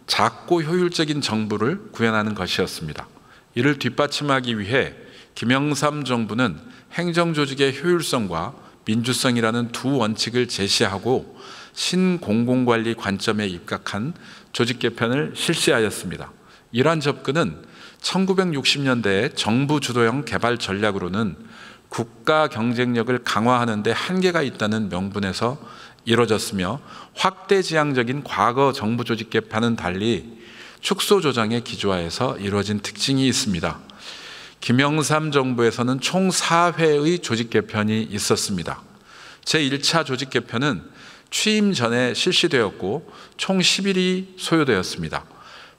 작고 효율적인 정부를 구현하는 것이었습니다. 이를 뒷받침하기 위해 김영삼 정부는 행정조직의 효율성과 민주성이라는 두 원칙을 제시하고 신공공관리 관점에 입각한 조직 개편을 실시하였습니다. 이러한 접근은 1960년대의 정부 주도형 개발 전략으로는 국가 경쟁력을 강화하는 데 한계가 있다는 명분에서 이루어졌으며, 확대지향적인 과거 정부 조직 개편은 달리 축소 조정의 기조화에서 이루어진 특징이 있습니다. 김영삼 정부에서는 총 4회의 조직 개편이 있었습니다. 제1차 조직 개편은 취임 전에 실시되었고 총 10일이 소요되었습니다.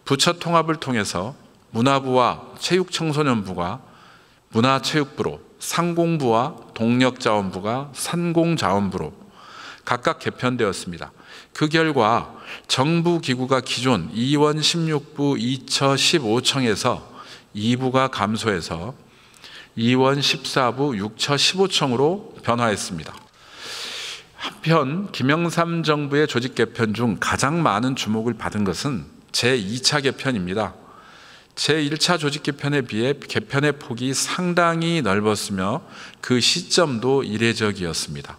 부처 통합을 통해서 문화부와 체육청소년부가 문화체육부로, 상공부와 동력자원부가 산공자원부로 각각 개편되었습니다. 그 결과 정부기구가 기존 이원 16부 2처 15청에서 2부가 감소해서 이원 14부 6처 15청으로 변화했습니다. 한편 김영삼 정부의 조직 개편 중 가장 많은 주목을 받은 것은 제2차 개편입니다. 제1차 조직 개편에 비해 개편의 폭이 상당히 넓었으며 그 시점도 이례적이었습니다.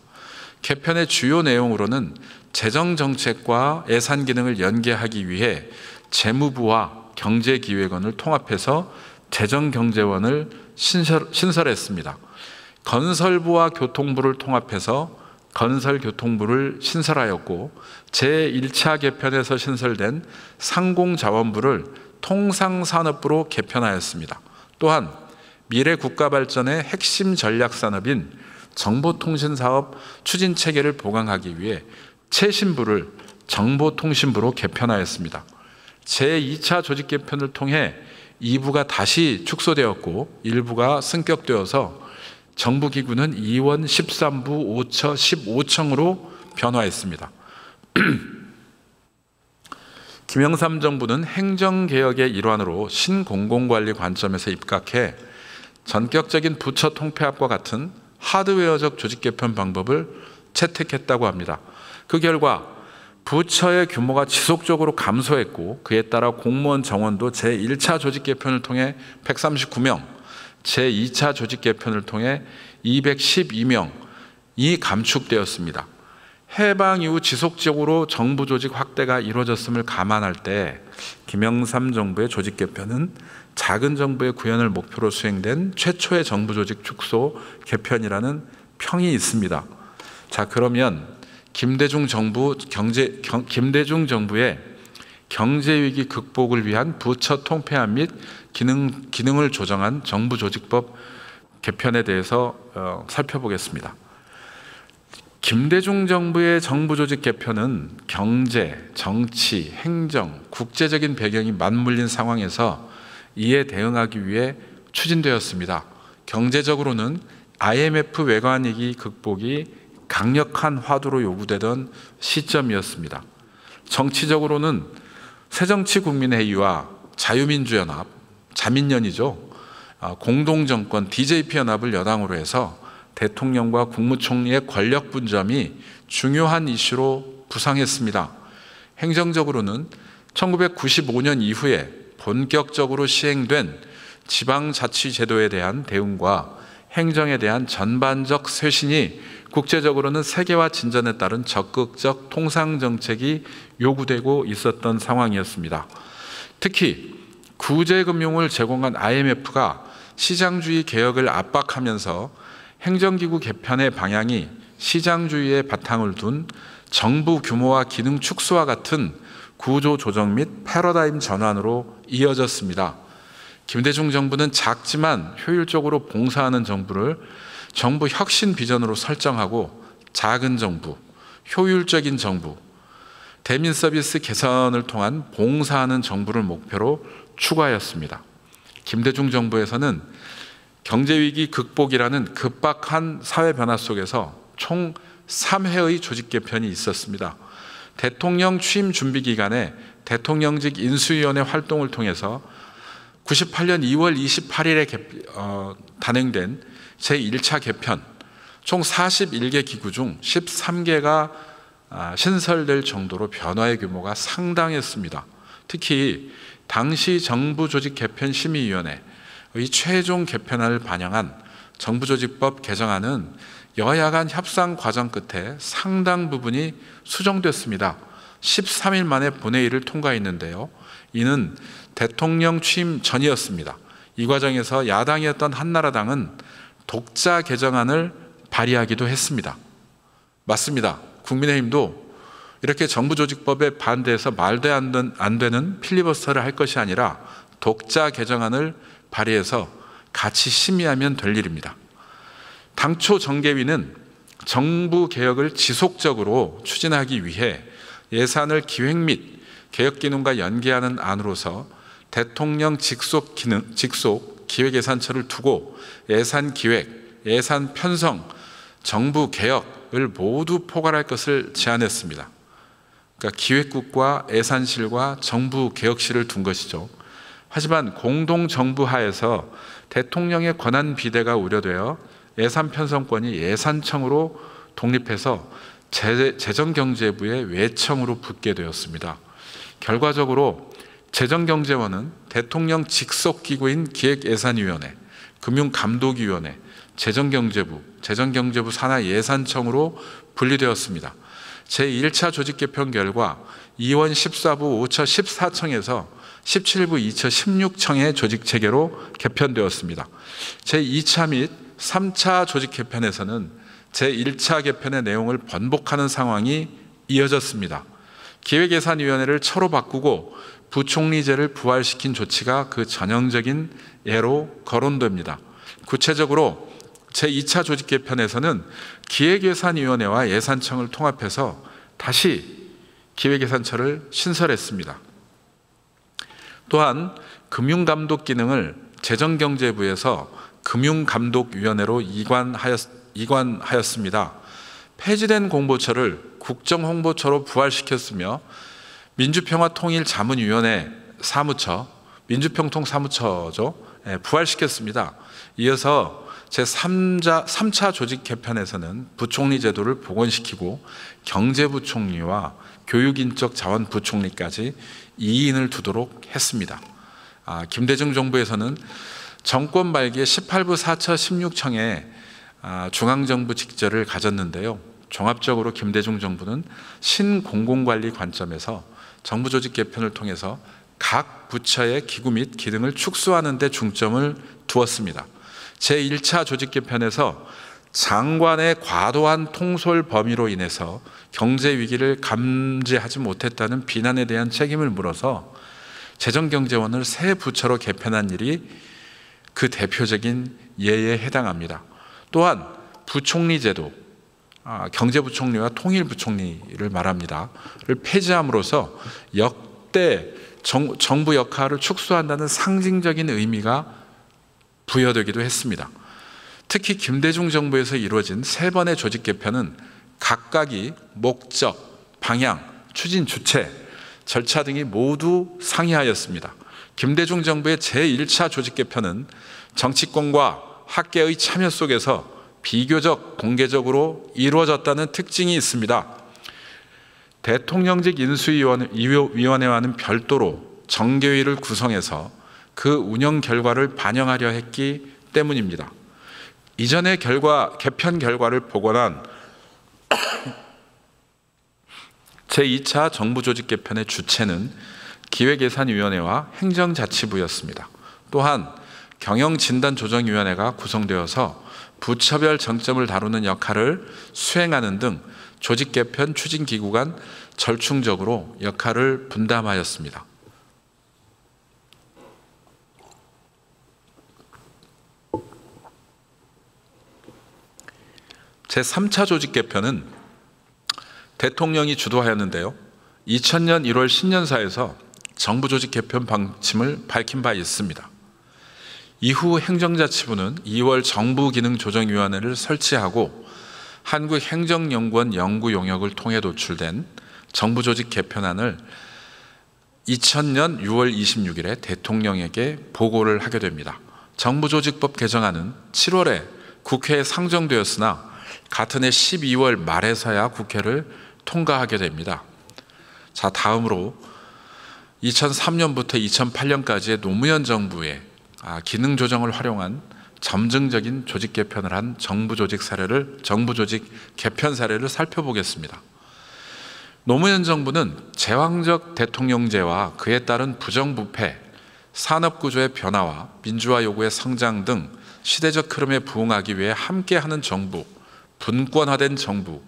개편의 주요 내용으로는 재정정책과 예산 기능을 연계하기 위해 재무부와 경제기획원을 통합해서 재정경제원을 신설했습니다. 건설부와 교통부를 통합해서 건설교통부를 신설하였고, 제1차 개편에서 신설된 상공자원부를 통상산업부로 개편하였습니다. 또한 미래 국가 발전의 핵심 전략산업인 정보통신사업 추진체계를 보강하기 위해 최신부를 정보통신부로 개편하였습니다. 제2차 조직 개편을 통해 2부가 다시 축소되었고 일부가 승격되어서 정부기구는 2원 13부 5처 15청으로 변화했습니다. 김영삼 정부는 행정개혁의 일환으로 신공공관리 관점에서 입각해 전격적인 부처 통폐합과 같은 하드웨어적 조직 개편 방법을 채택했다고 합니다. 그 결과 부처의 규모가 지속적으로 감소했고, 그에 따라 공무원 정원도 제1차 조직 개편을 통해 139명, 제2차 조직 개편을 통해 212명이 감축되었습니다. 해방 이후 지속적으로 정부 조직 확대가 이루어졌음을 감안할 때 김영삼 정부의 조직 개편은 작은 정부의 구현을 목표로 수행된 최초의 정부 조직 축소 개편이라는 평이 있습니다. 자, 그러면 김대중 정부의 경제위기 극복을 위한 부처 통폐합 및 기능을 조정한 정부 조직법 개편에 대해서 살펴보겠습니다. 김대중 정부의 정부 조직 개편은 경제, 정치, 행정, 국제적인 배경이 맞물린 상황에서 이에 대응하기 위해 추진되었습니다. 경제적으로는 IMF 외환위기 극복이 강력한 화두로 요구되던 시점이었습니다. 정치적으로는 새정치국민회의와 자유민주연합, 자민련이죠, 공동정권 DJP연합을 여당으로 해서 대통령과 국무총리의 권력 분점이 중요한 이슈로 부상했습니다. 행정적으로는 1995년 이후에 본격적으로 시행된 지방자치제도에 대한 대응과 행정에 대한 전반적 쇄신이 국제적으로는 세계화 진전에 따른 적극적 통상정책이 요구되고 있었던 상황이었습니다. 특히 구제금융을 제공한 IMF가 시장주의 개혁을 압박하면서 행정기구 개편의 방향이 시장주의의 바탕을 둔 정부 규모와 기능 축소와 같은 구조 조정 및 패러다임 전환으로 이어졌습니다. 김대중 정부는 작지만 효율적으로 봉사하는 정부를 정부 혁신 비전으로 설정하고 작은 정부, 효율적인 정부, 대민 서비스 개선을 통한 봉사하는 정부를 목표로 추구하였습니다. 김대중 정부에서는 경제위기 극복이라는 급박한 사회 변화 속에서 총 3회의 조직 개편이 있었습니다. 대통령 취임 준비 기간에 대통령직 인수위원회 활동을 통해서 98년 2월 28일에 단행된 제1차 개편, 총 41개 기구 중 13개가 신설될 정도로 변화의 규모가 상당했습니다. 특히 당시 정부조직개편심의위원회의 최종 개편안을 반영한 정부조직법 개정안은 여야 간 협상 과정 끝에 상당 부분이 수정됐습니다. 13일 만에 본회의를 통과했는데요. 이는 대통령 취임 전이었습니다. 이 과정에서 야당이었던 한나라당은 독자 개정안을 발의하기도 했습니다. 맞습니다. 국민의힘도 이렇게 정부조직법에 반대해서 말도 안 되는 필리버스터를 할 것이 아니라 독자 개정안을 발의해서 같이 심의하면 될 일입니다. 당초 정개위는 정부 개혁을 지속적으로 추진하기 위해 예산을 기획 및 개혁 기능과 연계하는 안으로서 대통령 직속 기획예산처를 두고 예산 기획, 예산 편성, 정부 개혁을 모두 포괄할 것을 제안했습니다. 그러니까 기획국과 예산실과 정부 개혁실을 둔 것이죠. 하지만 공동정부 하에서 대통령의 권한 비대가 우려되어 예산 편성권이 예산청으로 독립해서 재정경제부의 외청으로 붙게 되었습니다. 결과적으로 재정경제원은 대통령 직속 기구인 기획예산위원회, 금융감독위원회, 재정경제부 산하 예산청으로 분리되었습니다. 제1차 조직개편 결과 2원 14부 5처 14청에서 17부 2처 16청의 조직체계로 개편되었습니다. 제2차 및 3차 조직개편에서는 제1차 개편의 내용을 번복하는 상황이 이어졌습니다. 기획예산위원회를 처로 바꾸고 부총리제를 부활시킨 조치가 그 전형적인 예로 거론됩니다. 구체적으로 제2차 조직개편에서는 기획예산위원회와 예산청을 통합해서 다시 기획예산처를 신설했습니다. 또한 금융감독 기능을 재정경제부에서 금융감독위원회로 이관하였습니다. 폐지된 공보처를 국정홍보처로 부활시켰으며 민주평화통일자문위원회 사무처, 민주평통사무처죠. 부활시켰습니다. 이어서 제3차 조직 개편에서는 부총리 제도를 복원시키고 경제부총리와 교육인적 자원부총리까지 2인을 두도록 했습니다. 김대중 정부에서는 정권 말기에 18부 4처 16청에 중앙정부 직제를 가졌는데요. 종합적으로 김대중 정부는 신공공관리 관점에서 정부조직 개편을 통해서 각 부처의 기구 및 기능을 축소하는 데 중점을 두었습니다. 제1차 조직 개편에서 장관의 과도한 통솔 범위로 인해서 경제 위기를 감지하지 못했다는 비난에 대한 책임을 물어서 재정경제원을 새 부처로 개편한 일이 그 대표적인 예에 해당합니다. 또한 부총리 제도, 경제부총리와 통일부총리를 말합니다. 를 폐지함으로써 역대 정부 역할을 축소한다는 상징적인 의미가 부여되기도 했습니다. 특히 김대중 정부에서 이루어진 3번의 조직 개편은 각각이 목적, 방향, 추진 주체, 절차 등이 모두 상이하였습니다. 김대중 정부의 제1차 조직 개편은 정치권과 학계의 참여 속에서 비교적 공개적으로 이루어졌다는 특징이 있습니다. 대통령직 인수위원회와는 별도로 정계위를 구성해서 그 운영 결과를 반영하려 했기 때문입니다. 이전의 개편 결과를 복원한 제2차 정부조직 개편의 주체는 기획예산위원회와 행정자치부였습니다. 또한 경영진단조정위원회가 구성되어서 부처별 정점을 다루는 역할을 수행하는 등 조직 개편 추진기구 간 절충적으로 역할을 분담하였습니다. 제3차 조직 개편은 대통령이 주도하였는데요. 2000년 1월 신년사에서 정부 조직 개편 방침을 밝힌 바 있습니다. 이후 행정자치부는 2월 정부기능조정위원회를 설치하고 한국행정연구원 연구 용역을 통해 도출된 정부조직 개편안을 2000년 6월 26일에 대통령에게 보고를 하게 됩니다. 정부조직법 개정안은 7월에 국회에 상정되었으나 같은 해 12월 말에서야 국회를 통과하게 됩니다. 자, 다음으로 2003년부터 2008년까지의 노무현 정부의 기능 조정을 활용한 점증적인 조직 개편을 한 정부조직 개편 사례를 살펴보겠습니다. 노무현 정부는 제왕적 대통령제와 그에 따른 부정부패, 산업구조의 변화와 민주화 요구의 성장 등 시대적 흐름에 부응하기 위해 함께하는 정부, 분권화된 정부,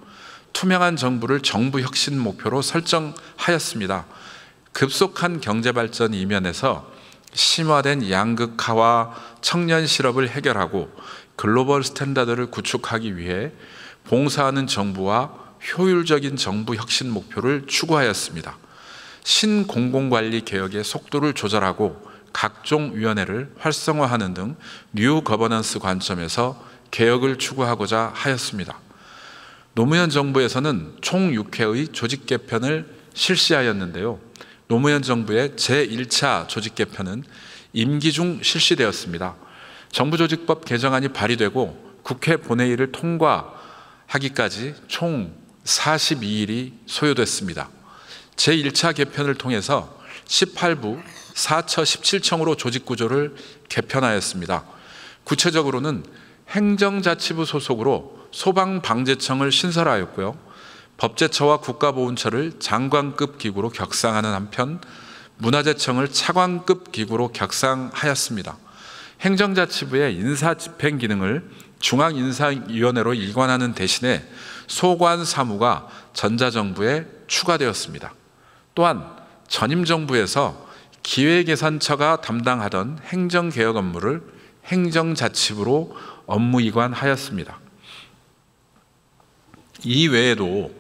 투명한 정부를 정부 혁신 목표로 설정하였습니다. 급속한 경제발전 이면에서 심화된 양극화와 청년 실업을 해결하고 글로벌 스탠다드를 구축하기 위해 봉사하는 정부와 효율적인 정부 혁신 목표를 추구하였습니다. 신공공관리 개혁의 속도를 조절하고 각종 위원회를 활성화하는 등 뉴 거버넌스 관점에서 개혁을 추구하고자 하였습니다. 노무현 정부에서는 총 6회의 조직 개편을 실시하였는데요. 노무현 정부의 제1차 조직 개편은 임기 중 실시되었습니다. 정부조직법 개정안이 발의되고 국회 본회의를 통과하기까지 총 42일이 소요됐습니다. 제1차 개편을 통해서 18부 4처 17청으로 조직구조를 개편하였습니다. 구체적으로는 행정자치부 소속으로 소방방재청을 신설하였고요. 법제처와 국가보훈처를 장관급 기구로 격상하는 한편 문화재청을 차관급 기구로 격상하였습니다. 행정자치부의 인사집행 기능을 중앙인사위원회로 일관하는 대신에 소관 사무가 전자정부에 추가되었습니다. 또한 전임정부에서 기획예산처가 담당하던 행정개혁 업무를 행정자치부로 업무 이관하였습니다. 이 외에도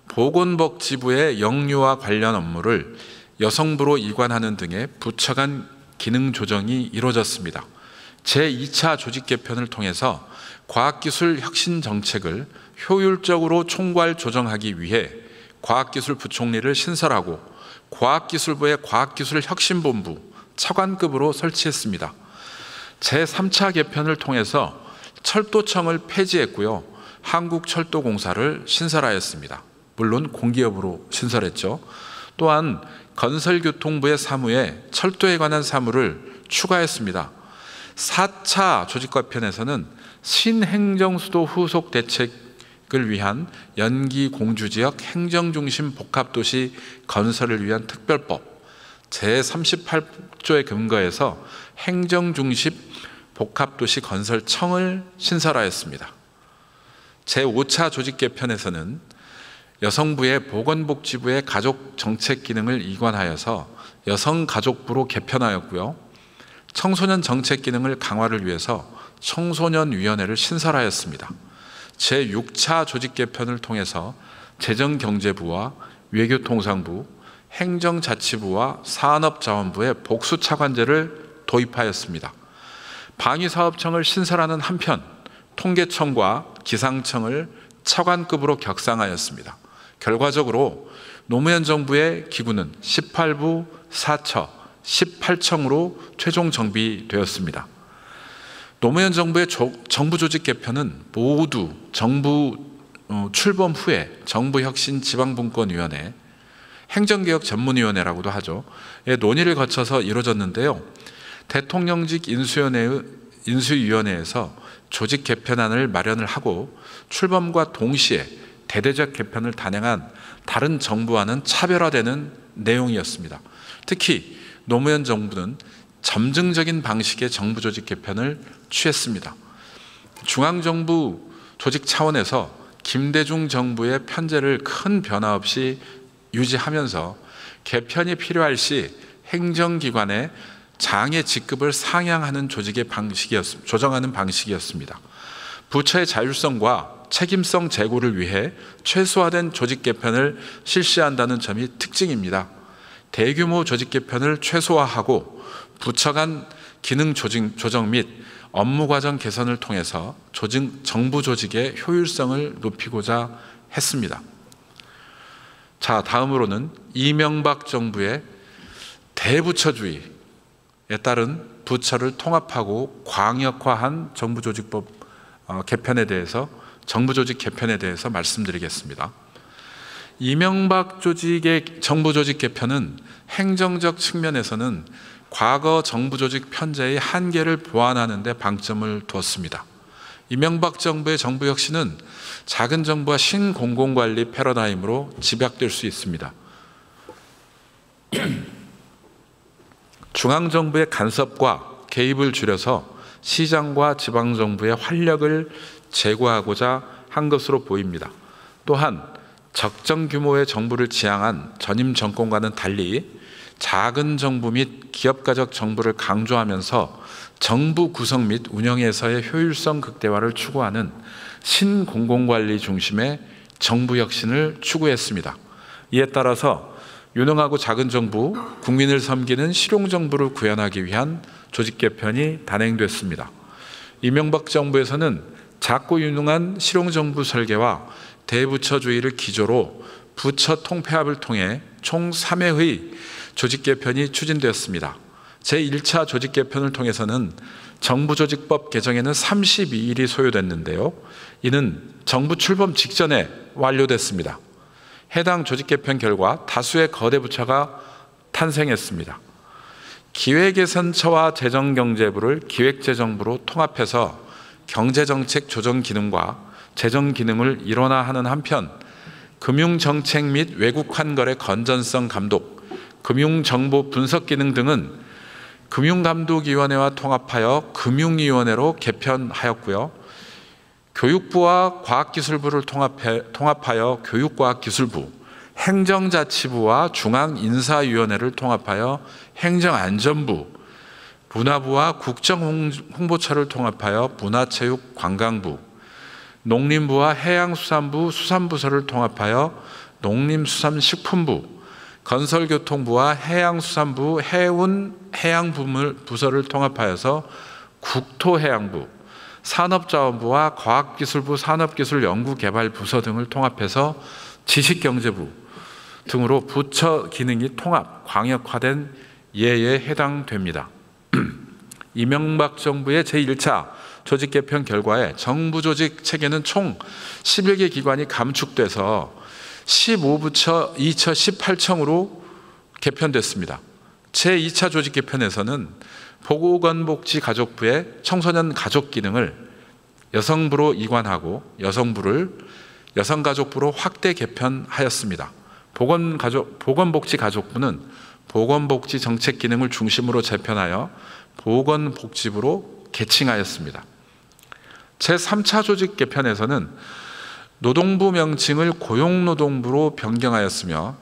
보건복지부의 영유아 관련 업무를 여성부로 이관하는 등의 부처 간 기능 조정이 이루어졌습니다. 제2차 조직 개편을 통해서 과학기술 혁신 정책을 효율적으로 총괄 조정하기 위해 과학기술부총리를 신설하고 과학기술부의 과학기술혁신본부 차관급으로 설치했습니다. 제3차 개편을 통해서 철도청을 폐지했고요. 한국철도공사를 신설하였습니다. 물론 공기업으로 신설했죠. 또한 건설교통부의 사무에 철도에 관한 사무를 추가했습니다. 4차 조직개편에서는 신행정수도 후속 대책을 위한 연기공주지역 행정중심 복합도시 건설을 위한 특별법 제38조에 근거해서 행정중심 복합도시 건설청을 신설하였습니다. 제5차 조직개편에서는 여성부의 보건복지부의 가족정책 기능을 이관하여서 여성가족부로 개편하였고요. 청소년 정책 기능을 강화를 위해서 청소년위원회를 신설하였습니다. 제6차 조직개편을 통해서 재정경제부와 외교통상부, 행정자치부와 산업자원부의 복수차관제를 도입하였습니다. 방위사업청을 신설하는 한편 통계청과 기상청을 차관급으로 격상하였습니다. 결과적으로 노무현 정부의 기구는 18부 4처 18청으로 최종 정비되었습니다. 노무현 정부의 정부 조직 개편은 모두 정부 출범 후에 정부혁신지방분권위원회, 행정개혁 전문위원회라고도 하죠. 논의를 거쳐서 이루어졌는데요. 대통령직 인수위원회에서 조직 개편안을 마련을 하고 출범과 동시에 대대적 개편을 단행한 다른 정부와는 차별화되는 내용이었습니다. 특히 노무현 정부는 점증적인 방식의 정부 조직 개편을 취했습니다. 중앙정부 조직 차원에서 김대중 정부의 편제를 큰 변화 없이 유지하면서 개편이 필요할 시 행정기관의 장애 직급을 상향하는 조정하는 방식이었습니다. 부처의 자율성과 책임성 제고를 위해 최소화된 조직 개편을 실시한다는 점이 특징입니다. 대규모 조직 개편을 최소화하고 부처 간 기능 조정 및 업무 과정 개선을 통해서 정부 조직의 효율성을 높이고자 했습니다. 자, 다음으로는 이명박 정부의 대부처주의에 따른 부처를 통합하고 광역화한 정부조직 개편에 대해서 말씀드리겠습니다. 이명박 조직의 정부조직 개편은 행정적 측면에서는 과거 정부조직 편제의 한계를 보완하는 데 방점을 두었습니다. 이명박 정부의 정부혁신은 작은 정부와 신공공관리 패러다임으로 집약될 수 있습니다. 중앙정부의 간섭과 개입을 줄여서 시장과 지방정부의 활력을 제고하고자 한 것으로 보입니다. 또한 적정 규모의 정부를 지향한 전임 정권과는 달리 작은 정부 및 기업가적 정부를 강조하면서 정부 구성 및 운영에서의 효율성 극대화를 추구하는 신공공관리 중심의 정부 혁신을 추구했습니다. 이에 따라서 유능하고 작은 정부, 국민을 섬기는 실용정부를 구현하기 위한 조직 개편이 단행됐습니다. 이명박 정부에서는 작고 유능한 실용정부 설계와 대부처주의를 기조로 부처 통폐합을 통해 총 3회의 조직 개편이 추진되었습니다. 제1차 조직 개편을 통해서는 정부조직법 개정에는 32일이 소요됐는데요. 이는 정부 출범 직전에 완료됐습니다. 해당 조직 개편 결과 다수의 거대 부처가 탄생했습니다. 기획예산처와 재정경제부를 기획재정부로 통합해서 경제정책 조정 기능과 재정 기능을 일원화하는 한편 금융정책 및 외국환 거래 건전성 감독, 금융정보 분석 기능 등은 금융감독위원회와 통합하여 금융위원회로 개편하였고요. 교육부와 과학기술부를 통합하여 교육과학기술부, 행정자치부와 중앙인사위원회를 통합하여 행정안전부, 문화부와 국정홍보처를 통합하여 문화체육관광부, 농림부와 해양수산부, 수산부서를 통합하여 농림수산식품부, 건설교통부와 해양수산부, 해운해양부서를 통합하여서 국토해양부, 산업자원부와 과학기술부, 산업기술연구개발부서 등을 통합해서 지식경제부, 등으로 부처 기능이 통합, 광역화된 예에 해당됩니다. 이명박 정부의 제1차 조직 개편 결과에 정부 조직 체계는 총 11개 기관이 감축돼서 15부처 218청으로 개편됐습니다. 제2차 조직 개편에서는 보건복지가족부의 청소년 가족 기능을 여성부로 이관하고 여성부를 여성가족부로 확대 개편하였습니다. 보건복지가족부는 보건복지 정책 기능을 중심으로 재편하여 보건복지부로 개칭하였습니다. 제3차 조직 개편에서는 노동부 명칭을 고용노동부로 변경하였으며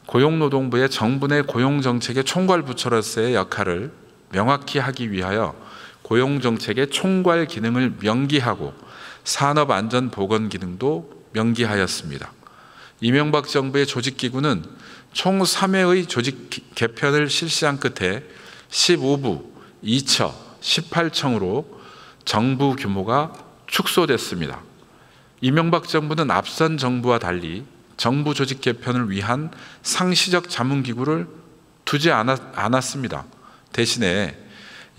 고용노동부의 정부 내 고용정책의 총괄부처로서의 역할을 명확히 하기 위하여 고용정책의 총괄 기능을 명기하고 산업안전보건 기능도 명기하였습니다. 이명박 정부의 조직기구는 총 3회의 조직 개편을 실시한 끝에 15부, 2처, 18청으로 정부 규모가 축소됐습니다. 이명박 정부는 앞선 정부와 달리 정부 조직 개편을 위한 상시적 자문기구를 두지 않았습니다. 대신에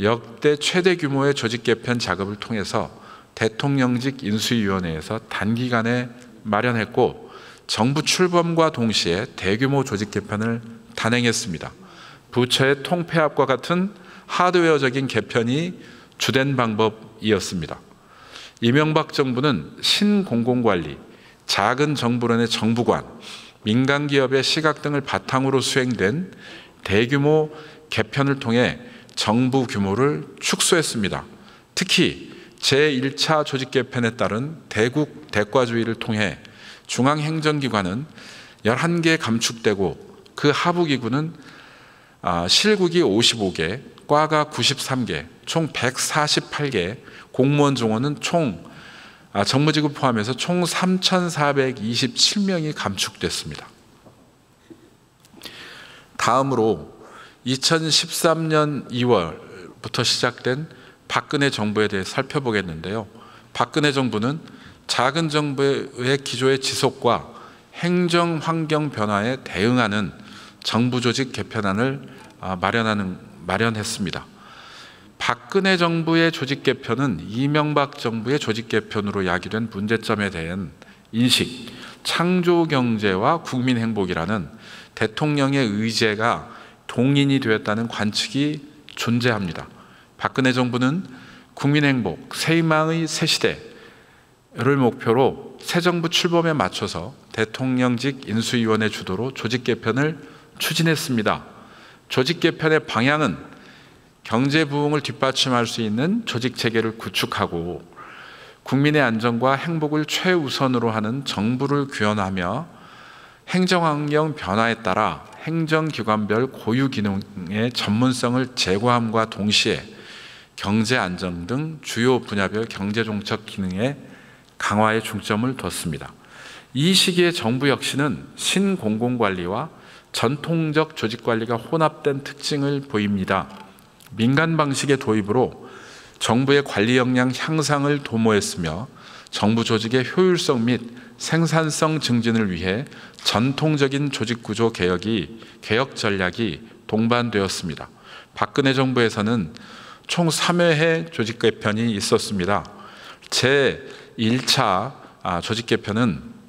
역대 최대 규모의 조직 개편 작업을 통해서 대통령직 인수위원회에서 단기간에 마련했고 정부 출범과 동시에 대규모 조직 개편을 단행했습니다. 부처의 통폐합과 같은 하드웨어적인 개편이 주된 방법이었습니다. 이명박 정부는 신공공관리, 작은 정부론의 정부관, 민간기업의 시각 등을 바탕으로 수행된 대규모 개편을 통해 정부 규모를 축소했습니다. 특히 제1차 조직 개편에 따른 대국 대과주의를 통해 중앙행정기관은 11개 감축되고 그 하부기구는 실국이 55개, 과가 93개, 총 148개, 공무원 종원은 정무직을 포함해서 총 3,427명이 감축됐습니다. 다음으로 2013년 2월부터 시작된 박근혜 정부에 대해 살펴보겠는데요. 박근혜 정부는 작은 정부의 기조의 지속과 행정 환경 변화에 대응하는 정부 조직 개편안을 마련했습니다. 박근혜 정부의 조직 개편은 이명박 정부의 조직 개편으로 야기된 문제점에 대한 인식, 창조 경제와 국민 행복이라는 대통령의 의제가 동인이 되었다는 관측이 존재합니다. 박근혜 정부는 국민 행복, 새희망의 새시대를 목표로 새 정부 출범에 맞춰서 대통령직 인수위원회 주도로 조직 개편을 추진했습니다. 조직 개편의 방향은 경제 부흥을 뒷받침할 수 있는 조직 체계를 구축하고 국민의 안전과 행복을 최우선으로 하는 정부를 구현하며 행정환경 변화에 따라 행정기관별 고유 기능의 전문성을 제고함과 동시에 경제 안정 등 주요 분야별 경제정책 기능의 강화에 중점을 뒀습니다. 이 시기에 정부 역시는 신공공관리와 전통적 조직관리가 혼합된 특징을 보입니다. 민간 방식의 도입으로 정부의 관리 역량 향상을 도모했으며 정부 조직의 효율성 및 생산성 증진을 위해 전통적인 조직구조 개혁 전략이 동반되었습니다. 박근혜 정부에서는 총 3회의 조직 개편이 있었습니다. 제1차 조직 개편은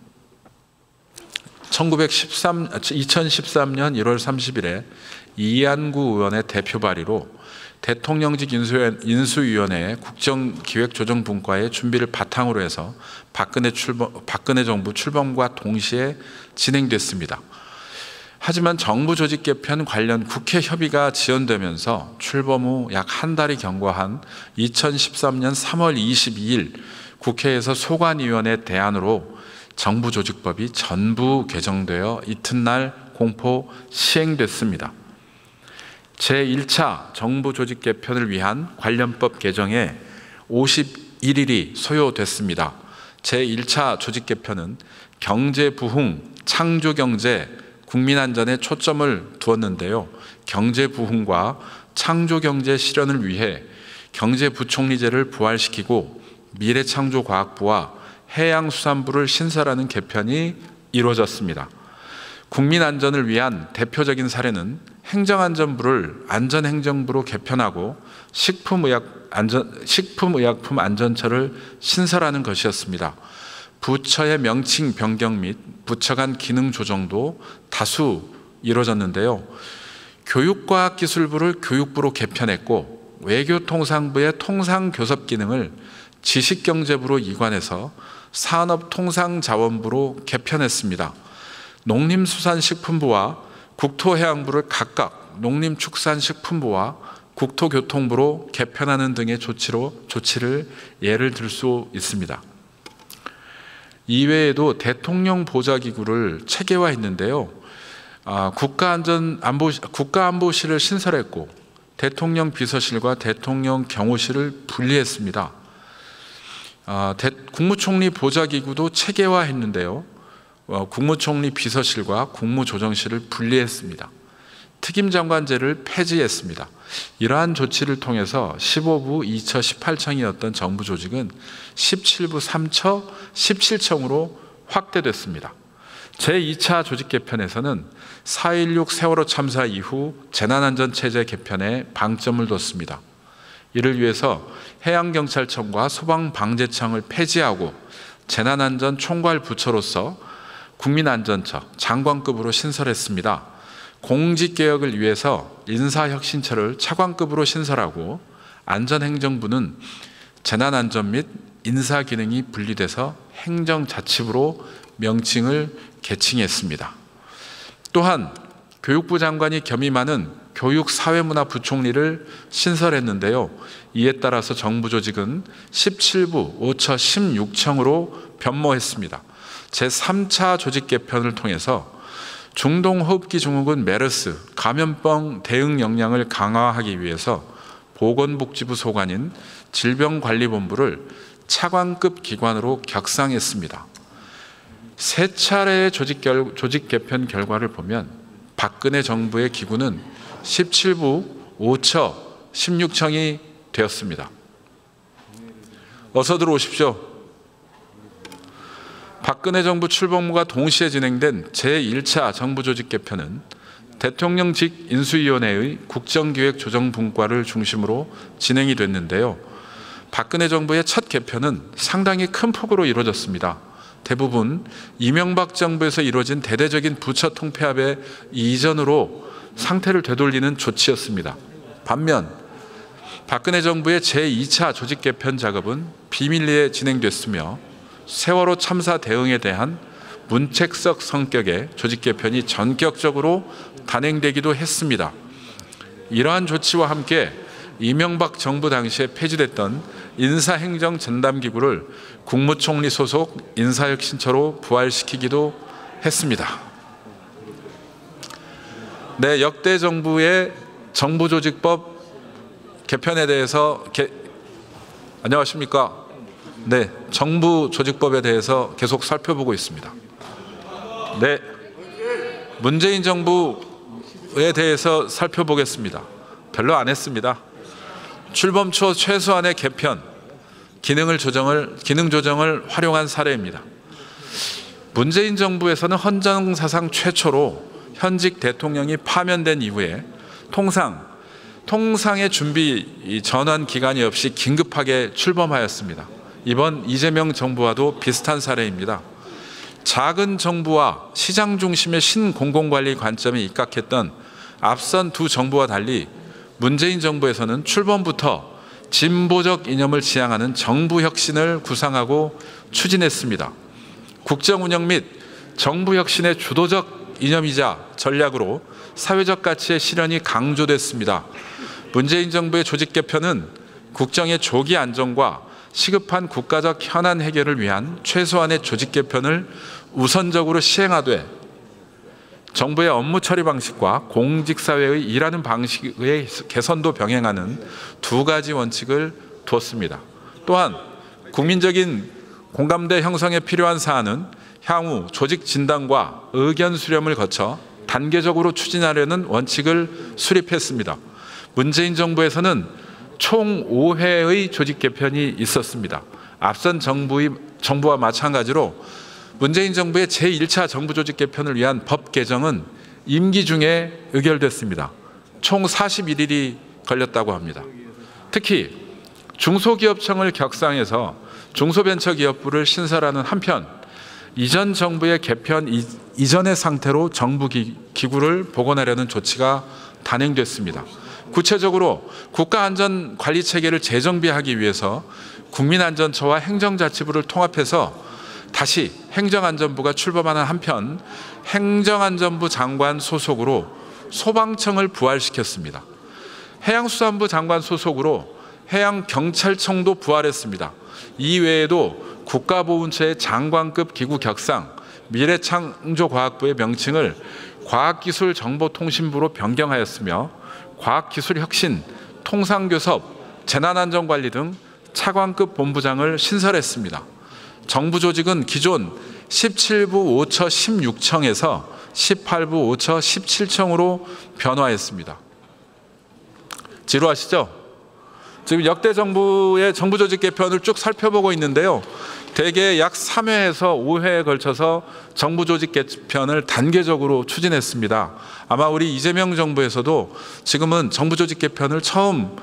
2013년 1월 30일에 이한구 의원의 대표 발의로 대통령직 인수위원회의 국정기획조정분과의 준비를 바탕으로 해서 박근혜 정부 출범과 동시에 진행됐습니다. 하지만 정부 조직 개편 관련 국회 협의가 지연되면서 출범 후 약 한 달이 경과한 2013년 3월 22일 국회에서 소관위원회 대안으로 정부조직법이 전부 개정되어 이튿날 공포 시행됐습니다. 제1차 정부 조직 개편을 위한 관련법 개정에 51일이 소요됐습니다. 제1차 조직 개편은 경제 부흥, 창조 경제, 국민 안전에 초점을 두었는데요. 경제 부흥과 창조 경제 실현을 위해 경제부총리제를 부활시키고 미래창조과학부와 해양수산부를 신설하는 개편이 이루어졌습니다. 국민 안전을 위한 대표적인 사례는 행정안전부를 안전행정부로 개편하고 식품의약품 안전처를 신설하는 것이었습니다. 부처의 명칭 변경 및 부처 간 기능 조정도 다수 이루어졌는데요. 교육과학기술부를 교육부로 개편했고 외교통상부의 통상교섭 기능을 지식경제부로 이관해서 산업통상자원부로 개편했습니다. 농림수산식품부와 국토해양부를 각각 농림축산식품부와 국토교통부로 개편하는 등의 조치를 예를 들 수 있습니다. 이외에도 대통령 보좌기구를 체계화했는데요. 국가안보실을 신설했고 대통령 비서실과 대통령 경호실을 분리했습니다. 국무총리 보좌기구도 체계화했는데요. 국무총리 비서실과 국무조정실을 분리했습니다. 특임장관제를 폐지했습니다. 이러한 조치를 통해서 15부 2처 18청이었던 정부 조직은 17부 3처 17청으로 확대됐습니다. 제2차 조직 개편에서는 4.16 세월호 참사 이후 재난안전체제 개편에 방점을 뒀습니다. 이를 위해서 해양경찰청과 소방방재청을 폐지하고 재난안전 총괄부처로서 국민안전처 장관급으로 신설했습니다. 공직개혁을 위해서 인사혁신처를 차관급으로 신설하고 안전행정부는 재난안전 및 인사기능이 분리돼서 행정자치부로 명칭을 개칭했습니다. 또한 교육부 장관이 겸임하는 교육사회문화부총리를 신설했는데요. 이에 따라서 정부 조직은 17부 5처 16청으로 변모했습니다. 제3차 조직 개편을 통해서 중동호흡기 증후군 메르스 감염병 대응 역량을 강화하기 위해서 보건복지부 소관인 질병관리본부를 차관급 기관으로 격상했습니다. 세 차례의 조직 개편 결과를 보면 박근혜 정부의 기구는 17부 5처 16청이 되었습니다. 어서 들어오십시오. 박근혜 정부 출범과 동시에 진행된 제1차 정부 조직 개편은 대통령직 인수위원회의 국정기획조정분과를 중심으로 진행이 됐는데요. 박근혜 정부의 첫 개편은 상당히 큰 폭으로 이루어졌습니다. 대부분 이명박 정부에서 이루어진 대대적인 부처 통폐합의 이전으로 상태를 되돌리는 조치였습니다. 반면 박근혜 정부의 제2차 조직 개편 작업은 비밀리에 진행됐으며 세월호 참사 대응에 대한 문책적 성격의 조직 개편이 전격적으로 단행되기도 했습니다. 이러한 조치와 함께 이명박 정부 당시에 폐지됐던 인사행정전담기구를 국무총리 소속 인사혁신처로 부활시키기도 했습니다. 네, 역대 정부의 정부조직법 개편에 대해서 안녕하십니까? 네, 정부조직법에 대해서 계속 살펴보고 있습니다. 네, 문재인 정부에 대해서 살펴보겠습니다. 별로 안 했습니다. 출범 초 최소한의 개편, 기능 조정을 활용한 사례입니다. 문재인 정부에서는 헌정사상 최초로 현직 대통령이 파면된 이후에 통상의 준비 전환 기간이 없이 긴급하게 출범하였습니다. 이번 이재명 정부와도 비슷한 사례입니다. 작은 정부와 시장 중심의 신공공관리 관점에 입각했던 앞선 두 정부와 달리 문재인 정부에서는 출범부터 진보적 이념을 지향하는 정부 혁신을 구상하고 추진했습니다. 국정 운영 및 정부 혁신의 주도적 이념이자 전략으로 사회적 가치의 실현이 강조됐습니다. 문재인 정부의 조직 개편은 국정의 조기 안정과 시급한 국가적 현안 해결을 위한 최소한의 조직 개편을 우선적으로 시행하되 정부의 업무 처리 방식과 공직사회의 일하는 방식의 개선도 병행하는 두 가지 원칙을 두었습니다. 또한 국민적인 공감대 형성에 필요한 사안은 향후 조직 진단과 의견 수렴을 거쳐 단계적으로 추진하려는 원칙을 수립했습니다. 문재인 정부에서는 총 5회의 조직 개편이 있었습니다. 앞선 정부와 마찬가지로 문재인 정부의 제1차 정부 조직 개편을 위한 법 개정은 임기 중에 의결됐습니다. 총 41일이 걸렸다고 합니다. 특히 중소기업청을 격상해서 중소벤처기업부를 신설하는 한편 이전 정부의 개편 이전의 상태로 정부 기구를 복원하려는 조치가 단행됐습니다. 구체적으로 국가안전관리체계를 재정비하기 위해서 국민안전처와 행정자치부를 통합해서 다시 행정안전부가 출범하는 한편 행정안전부 장관 소속으로 소방청을 부활시켰습니다. 해양수산부 장관 소속으로 해양경찰청도 부활했습니다. 이외에도 국가보훈처의 장관급 기구 격상, 미래창조과학부의 명칭을 과학기술정보통신부로 변경하였으며 과학기술혁신, 통상교섭, 재난안전관리 등 차관급 본부장을 신설했습니다. 정부 조직은 기존 17부 5처 16청에서 18부 5처 17청으로 변화했습니다. 지루하시죠? 지금 역대 정부의 정부 조직 개편을 쭉 살펴보고 있는데요. 대개 약 3회에서 5회에 걸쳐서 정부 조직 개편을 단계적으로 추진했습니다. 아마 우리 이재명 정부에서도 지금은 정부 조직 개편을 처음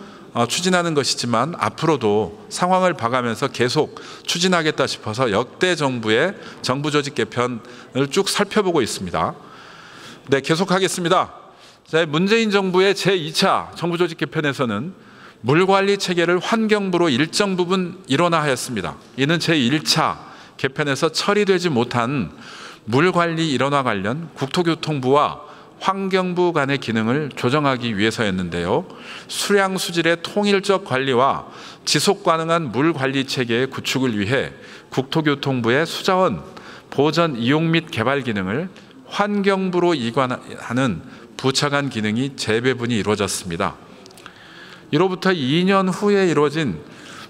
추진하는 것이지만 앞으로도 상황을 봐가면서 계속 추진하겠다 싶어서 역대 정부의 정부 조직 개편을 쭉 살펴보고 있습니다. 네, 계속하겠습니다. 문재인 정부의 제2차 정부 조직 개편에서는 물관리 체계를 환경부로 일정 부분 일원화하였습니다. 이는 제1차 개편에서 처리되지 못한 물관리 일원화 관련 국토교통부와 환경부 간의 기능을 조정하기 위해서였는데요. 수량 수질의 통일적 관리와 지속 가능한 물 관리 체계의 구축을 위해 국토교통부의 수자원 보전 이용 및 개발 기능을 환경부로 이관하는 부처 간 기능이 재배분이 이루어졌습니다. 이로부터 2년 후에 이루어진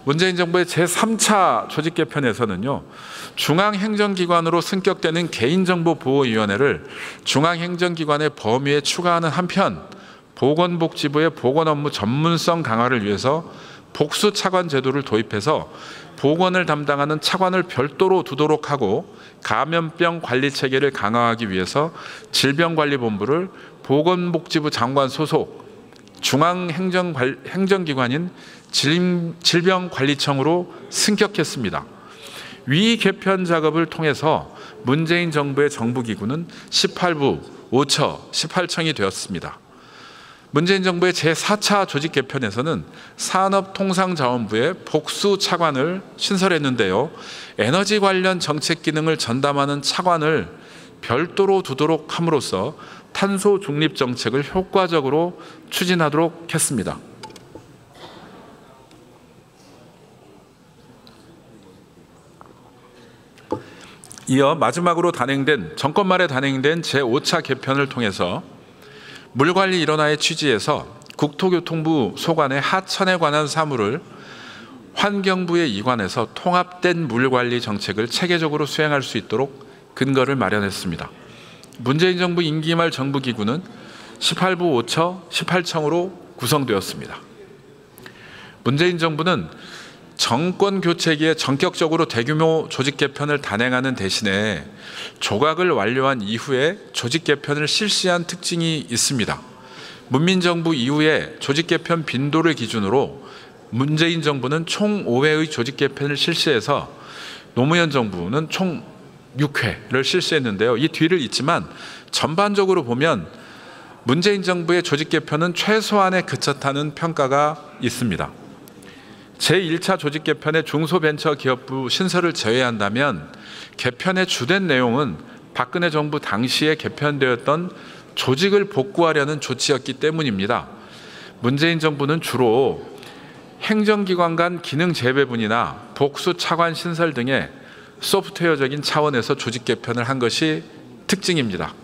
문재인 정부의 제3차 조직 개편에서는요. 중앙행정기관으로 승격되는 개인정보보호위원회를 중앙행정기관의 범위에 추가하는 한편 보건복지부의 보건업무 전문성 강화를 위해서 복수차관 제도를 도입해서 보건을 담당하는 차관을 별도로 두도록 하고 감염병 관리 체계를 강화하기 위해서 질병관리본부를 보건복지부 장관 소속 중앙행정기관인 질병관리청으로 승격했습니다. 위 개편 작업을 통해서 문재인 정부의 정부기구는 18부 5처 18청이 되었습니다. 문재인 정부의 제4차 조직 개편에서는 산업통상자원부의 복수차관을 신설했는데요. 에너지 관련 정책 기능을 전담하는 차관을 별도로 두도록 함으로써 탄소 중립 정책을 효과적으로 추진하도록 했습니다. 이어 마지막으로 정권 말에 단행된 제5차 개편을 통해서 물관리 일원화의 취지에서 국토교통부 소관의 하천에 관한 사무를 환경부에 이관해서 통합된 물관리 정책을 체계적으로 수행할 수 있도록 근거를 마련했습니다. 문재인 정부 임기 말 정부기구는 18부 5처 18청으로 구성되었습니다. 문재인 정부는 정권 교체기에 전격적으로 대규모 조직 개편을 단행하는 대신에 조각을 완료한 이후에 조직 개편을 실시한 특징이 있습니다. 문민정부 이후에 조직 개편 빈도를 기준으로 문재인 정부는 총 5회의 조직 개편을 실시해서 노무현 정부는 총 6회를 실시했는데요. 이 뒤를 잇지만 전반적으로 보면 문재인 정부의 조직 개편은 최소한에 그쳤다는 평가가 있습니다. 제1차 조직 개편의 중소벤처기업부 신설을 제외한다면 개편의 주된 내용은 박근혜 정부 당시에 개편되었던 조직을 복구하려는 조치였기 때문입니다. 문재인 정부는 주로 행정기관 간 기능 재배분이나 복수 차관 신설 등의 소프트웨어적인 차원에서 조직 개편을 한 것이 특징입니다.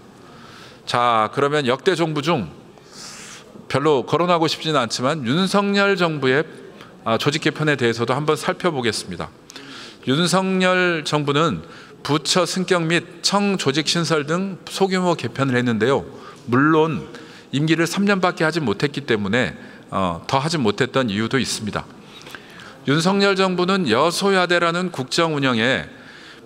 자, 그러면 역대 정부 중 별로 거론하고 싶지는 않지만 윤석열 정부의 조직 개편에 대해서도 한번 살펴보겠습니다. 윤석열 정부는 부처 승격 및 청 조직 신설 등 소규모 개편을 했는데요. 물론 임기를 3년밖에 하지 못했기 때문에 더 하지 못했던 이유도 있습니다. 윤석열 정부는 여소야대라는 국정 운영에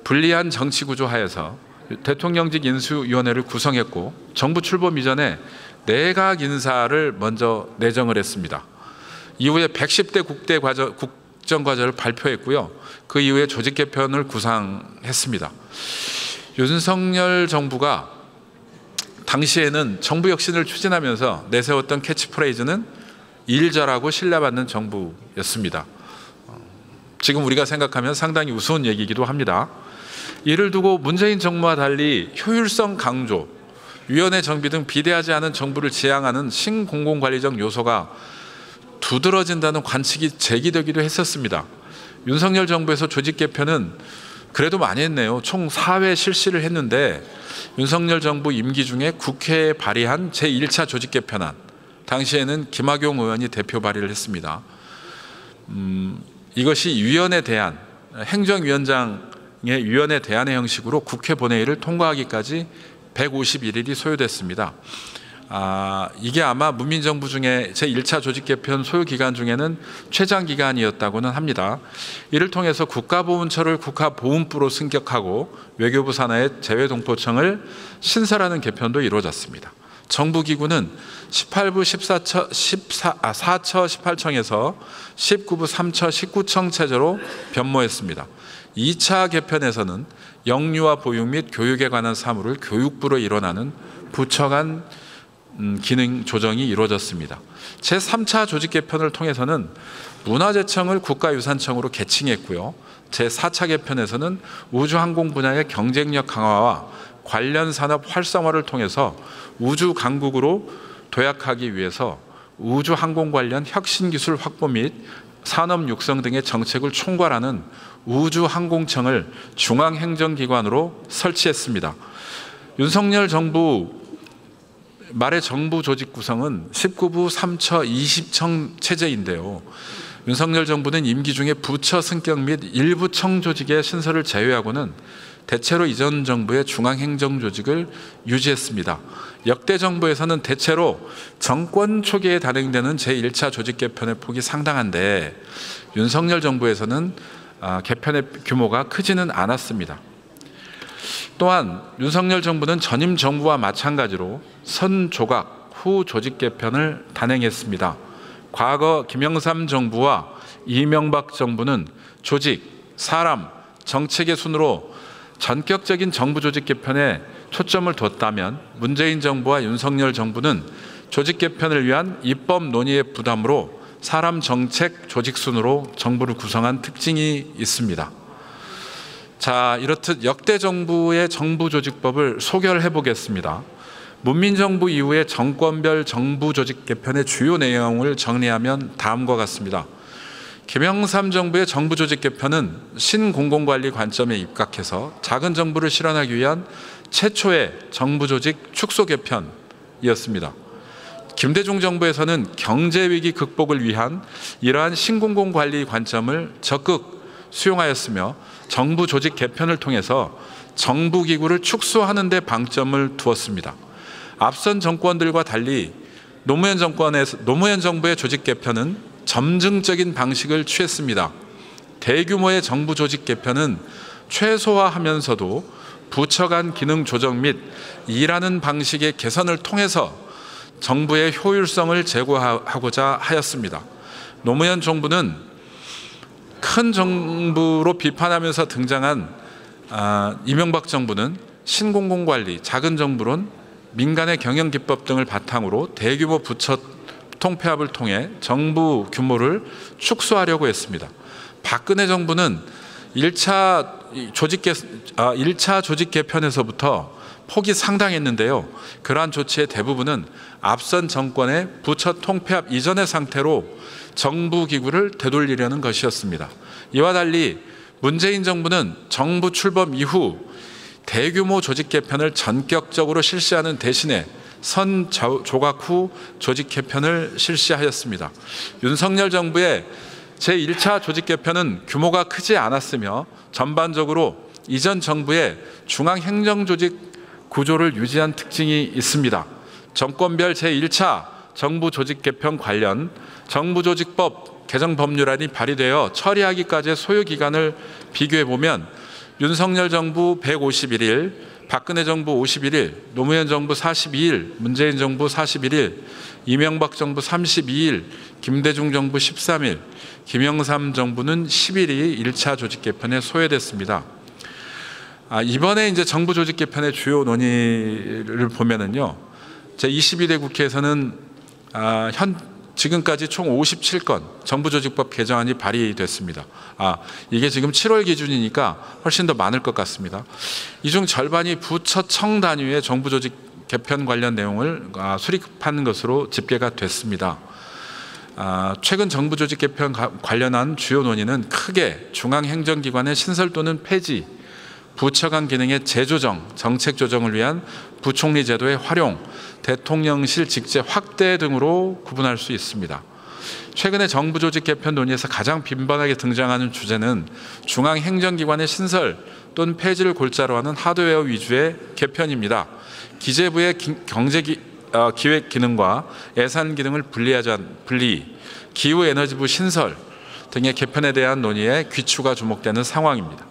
불리한 정치 구조 하에서 대통령직 인수위원회를 구성했고 정부 출범 이전에 내각 인사를 먼저 내정을 했습니다. 이후에 110대 국정과제를 발표했고요. 그 이후에 조직 개편을 구상했습니다. 윤석열 정부가 당시에는 정부 혁신을 추진하면서 내세웠던 캐치프레이즈는 일 잘하고 신뢰받는 정부였습니다. 지금 우리가 생각하면 상당히 우스운 얘기이기도 합니다. 이를 두고 문재인 정부와 달리 효율성 강조, 위원회 정비 등 비대하지 않은 정부를 지향하는 신공공관리적 요소가 두드러진다는 관측이 제기되기도 했었습니다. 윤석열 정부에서 조직 개편은 그래도 많이 했네요. 총 4회 실시를 했는데 윤석열 정부 임기 중에 국회에 발의한 제1차 조직 개편안, 당시에는 김학용 의원이 대표 발의를 했습니다. 이것이 위원회 대안, 행정위원장의 위원회 대안의 형식으로 국회 본회의를 통과하기까지 151일이 소요됐습니다. 이게 아마 문민정부 중에 제1차 조직 개편 소요 기간 중에는 최장 기간이었다고는 합니다. 이를 통해서 국가보훈처를 국가보훈부로 승격하고 외교부 산하의 재외동포청을 신설하는 개편도 이루어졌습니다. 정부기구는 18부 4처 18청에서 19부 3처 19청 체제로 변모했습니다. 2차 개편에서는 영유아 보육 및 교육에 관한 사무를 교육부로 일어나는 부처 간 기능 조정이 이루어졌습니다. 제3차 조직 개편을 통해서는 문화재청을 국가유산청으로 개칭했고요. 제4차 개편에서는 우주항공 분야의 경쟁력 강화와 관련 산업 활성화를 통해서 우주 강국으로 도약하기 위해서 우주항공 관련 혁신기술 확보 및 산업 육성 등의 정책을 총괄하는 우주항공청을 중앙행정기관으로 설치했습니다. 윤석열 정부 말의 정부 조직 구성은 19부 3처 20청 체제인데요. 윤석열 정부는 임기 중에 부처 승격 및 일부 청 조직의 신설을 제외하고는 대체로 이전 정부의 중앙행정조직을 유지했습니다. 역대 정부에서는 대체로 정권 초기에 단행되는 제1차 조직 개편의 폭이 상당한데 윤석열 정부에서는 개편의 규모가 크지는 않았습니다. 또한 윤석열 정부는 전임 정부와 마찬가지로 선조각 후 조직 개편을 단행했습니다. 과거 김영삼 정부와 이명박 정부는 조직, 사람, 정책의 순으로 전격적인 정부 조직 개편에 초점을 뒀다면 문재인 정부와 윤석열 정부는 조직 개편을 위한 입법 논의의 부담으로 사람, 정책, 조직 순으로 정부를 구성한 특징이 있습니다. 자, 이렇듯 역대 정부의 정부 조직법을 소결해 보겠습니다. 문민정부 이후의 정권별 정부 조직 개편의 주요 내용을 정리하면 다음과 같습니다. 김영삼 정부의 정부 조직 개편은 신공공관리 관점에 입각해서 작은 정부를 실현하기 위한 최초의 정부 조직 축소 개편이었습니다. 김대중 정부에서는 경제위기 극복을 위한 이러한 신공공관리 관점을 적극 수용하였으며 정부 조직 개편을 통해서 정부기구를 축소하는 데 방점을 두었습니다. 앞선 정권들과 달리 노무현 정부의 조직 개편은 점증적인 방식을 취했습니다. 대규모의 정부 조직 개편은 최소화하면서도 부처 간 기능 조정 및 일하는 방식의 개선을 통해서 정부의 효율성을 제고하고자 하였습니다. 노무현 정부는 큰 정부로 비판하면서 등장한 이명박 정부는 신공공관리, 작은 정부론, 민간의 경영기법 등을 바탕으로 대규모 부처 통폐합을 통해 정부 규모를 축소하려고 했습니다. 박근혜 정부는 1차 조직 개편에서부터 폭이 상당했는데요. 그러한 조치의 대부분은 앞선 정권의 부처 통폐합 이전의 상태로 정부 기구를 되돌리려는 것이었습니다. 이와 달리 문재인 정부는 정부 출범 이후 대규모 조직 개편을 전격적으로 실시하는 대신에 선조각 후 조직 개편을 실시하였습니다. 윤석열 정부의 제1차 조직 개편은 규모가 크지 않았으며 전반적으로 이전 정부의 중앙행정조직 구조를 유지한 특징이 있습니다. 정권별 제1차 정부 조직 개편 관련 정부조직법 개정 법률안이 발의되어 처리하기까지의 소요 기간을 비교해 보면 윤석열 정부 151일, 박근혜 정부 51일, 노무현 정부 42일, 문재인 정부 41일, 이명박 정부 32일, 김대중 정부 13일, 김영삼 정부는 10일이 1차 조직 개편에 소외됐습니다. 이번에 이제 정부 조직 개편의 주요 논의를 보면은요, 제22대 국회에서는 지금까지 총 57건 정부조직법 개정안이 발의됐습니다. 이게 지금 7월 기준이니까 훨씬 더 많을 것 같습니다. 이 중 절반이 부처청 단위의 정부조직 개편 관련 내용을 수립한 것으로 집계가 됐습니다. 최근 정부조직 개편 관련한 주요 논의는 크게 중앙행정기관의 신설 또는 폐지, 부처 간 기능의 재조정, 정책 조정을 위한 부총리 제도의 활용, 대통령실 직제 확대 등으로 구분할 수 있습니다. 최근에 정부 조직 개편 논의에서 가장 빈번하게 등장하는 주제는 중앙행정기관의 신설 또는 폐지를 골자로 하는 하드웨어 위주의 개편입니다. 기재부의 기획 기능과 예산 기능을 기후에너지부 신설 등의 개편에 대한 논의에 귀추가 주목되는 상황입니다.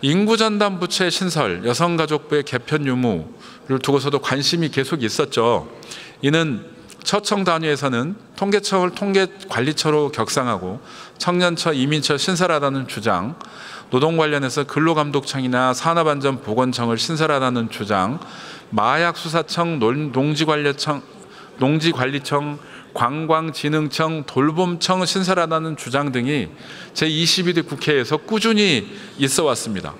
인구전담 부처의 신설, 여성가족부의 개편 유무를 두고서도 관심이 계속 있었죠. 이는 처청 단위에서는 통계청을 통계관리처로 격상하고 청년처, 이민처 신설하라는 주장, 노동 관련해서 근로감독청이나 산업안전보건청을 신설하라는 주장, 마약수사청, 농지관리청, 관광진흥청, 돌봄청 신설하라는 주장 등이 제22대 국회에서 꾸준히 있어 왔습니다.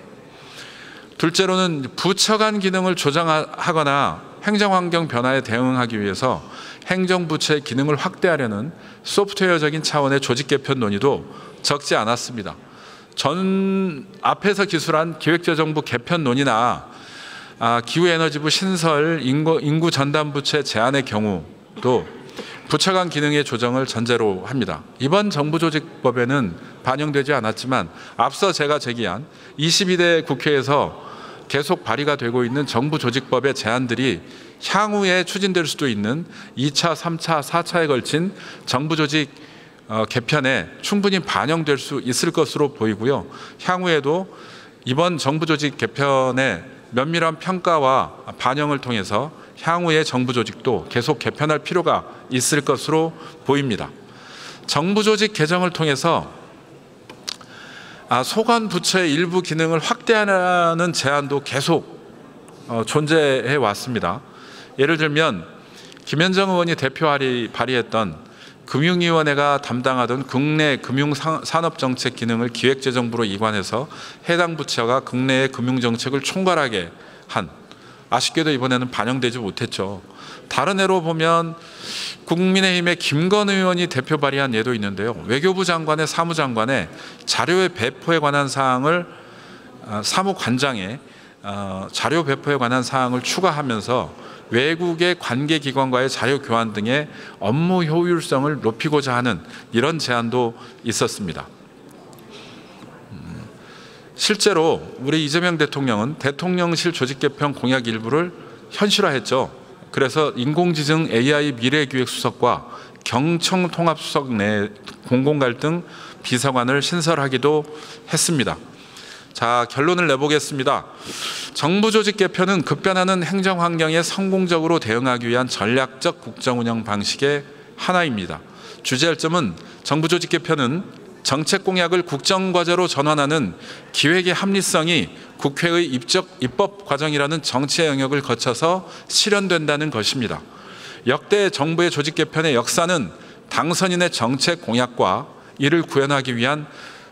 둘째로는 부처 간 기능을 조정하거나 행정환경 변화에 대응하기 위해서 행정부처의 기능을 확대하려는 소프트웨어적인 차원의 조직 개편 논의도 적지 않았습니다. 앞에서 기술한 기획재정부 개편 논의나 기후에너지부 신설, 인구전담부처의 제안의 경우도 부처 간 기능의 조정을 전제로 합니다. 이번 정부조직법에는 반영되지 않았지만 앞서 제가 제기한 22대 국회에서 계속 발의가 되고 있는 정부조직법의 제안들이 향후에 추진될 수도 있는 2차, 3차, 4차에 걸친 정부조직 개편에 충분히 반영될 수 있을 것으로 보이고요. 향후에도 이번 정부조직 개편의 면밀한 평가와 반영을 통해서 향후의 정부조직도 계속 개편할 필요가 있을 것으로 보입니다. 정부조직 개정을 통해서 소관 부처의 일부 기능을 확대하는 제안도 계속 존재해 왔습니다. 예를 들면 김현정 의원이 발의했던 금융위원회가 담당하던 국내 금융산업정책 기능을 기획재정부로 이관해서 해당 부처가 국내의 금융정책을 총괄하게 한, 아쉽게도 이번에는 반영되지 못했죠. 다른 예로 보면 국민의힘의 김건 의원이 대표 발의한 예도 있는데요. 외교부 장관의 사무장관의 자료의 배포에 관한 사항을 사무관장의 자료 배포에 관한 사항을 추가하면서 외국의 관계기관과의 자료 교환 등의 업무 효율성을 높이고자 하는 이런 제안도 있었습니다. 실제로 우리 이재명 대통령은 대통령실 조직 개편 공약 일부를 현실화했죠. 그래서 인공지능 AI 미래기획수석과 경청통합수석 내 공공갈등 비서관을 신설하기도 했습니다. 자, 결론을 내보겠습니다. 정부 조직 개편은 급변하는 행정 환경에 성공적으로 대응하기 위한 전략적 국정운영 방식의 하나입니다. 주제할 점은 정부 조직 개편은 정책 공약을 국정과제로 전환하는 기획의 합리성이 국회의 입법 과정이라는 정치의 영역을 거쳐서 실현된다는 것입니다. 역대 정부의 조직 개편의 역사는 당선인의 정책 공약과 이를 구현하기 위한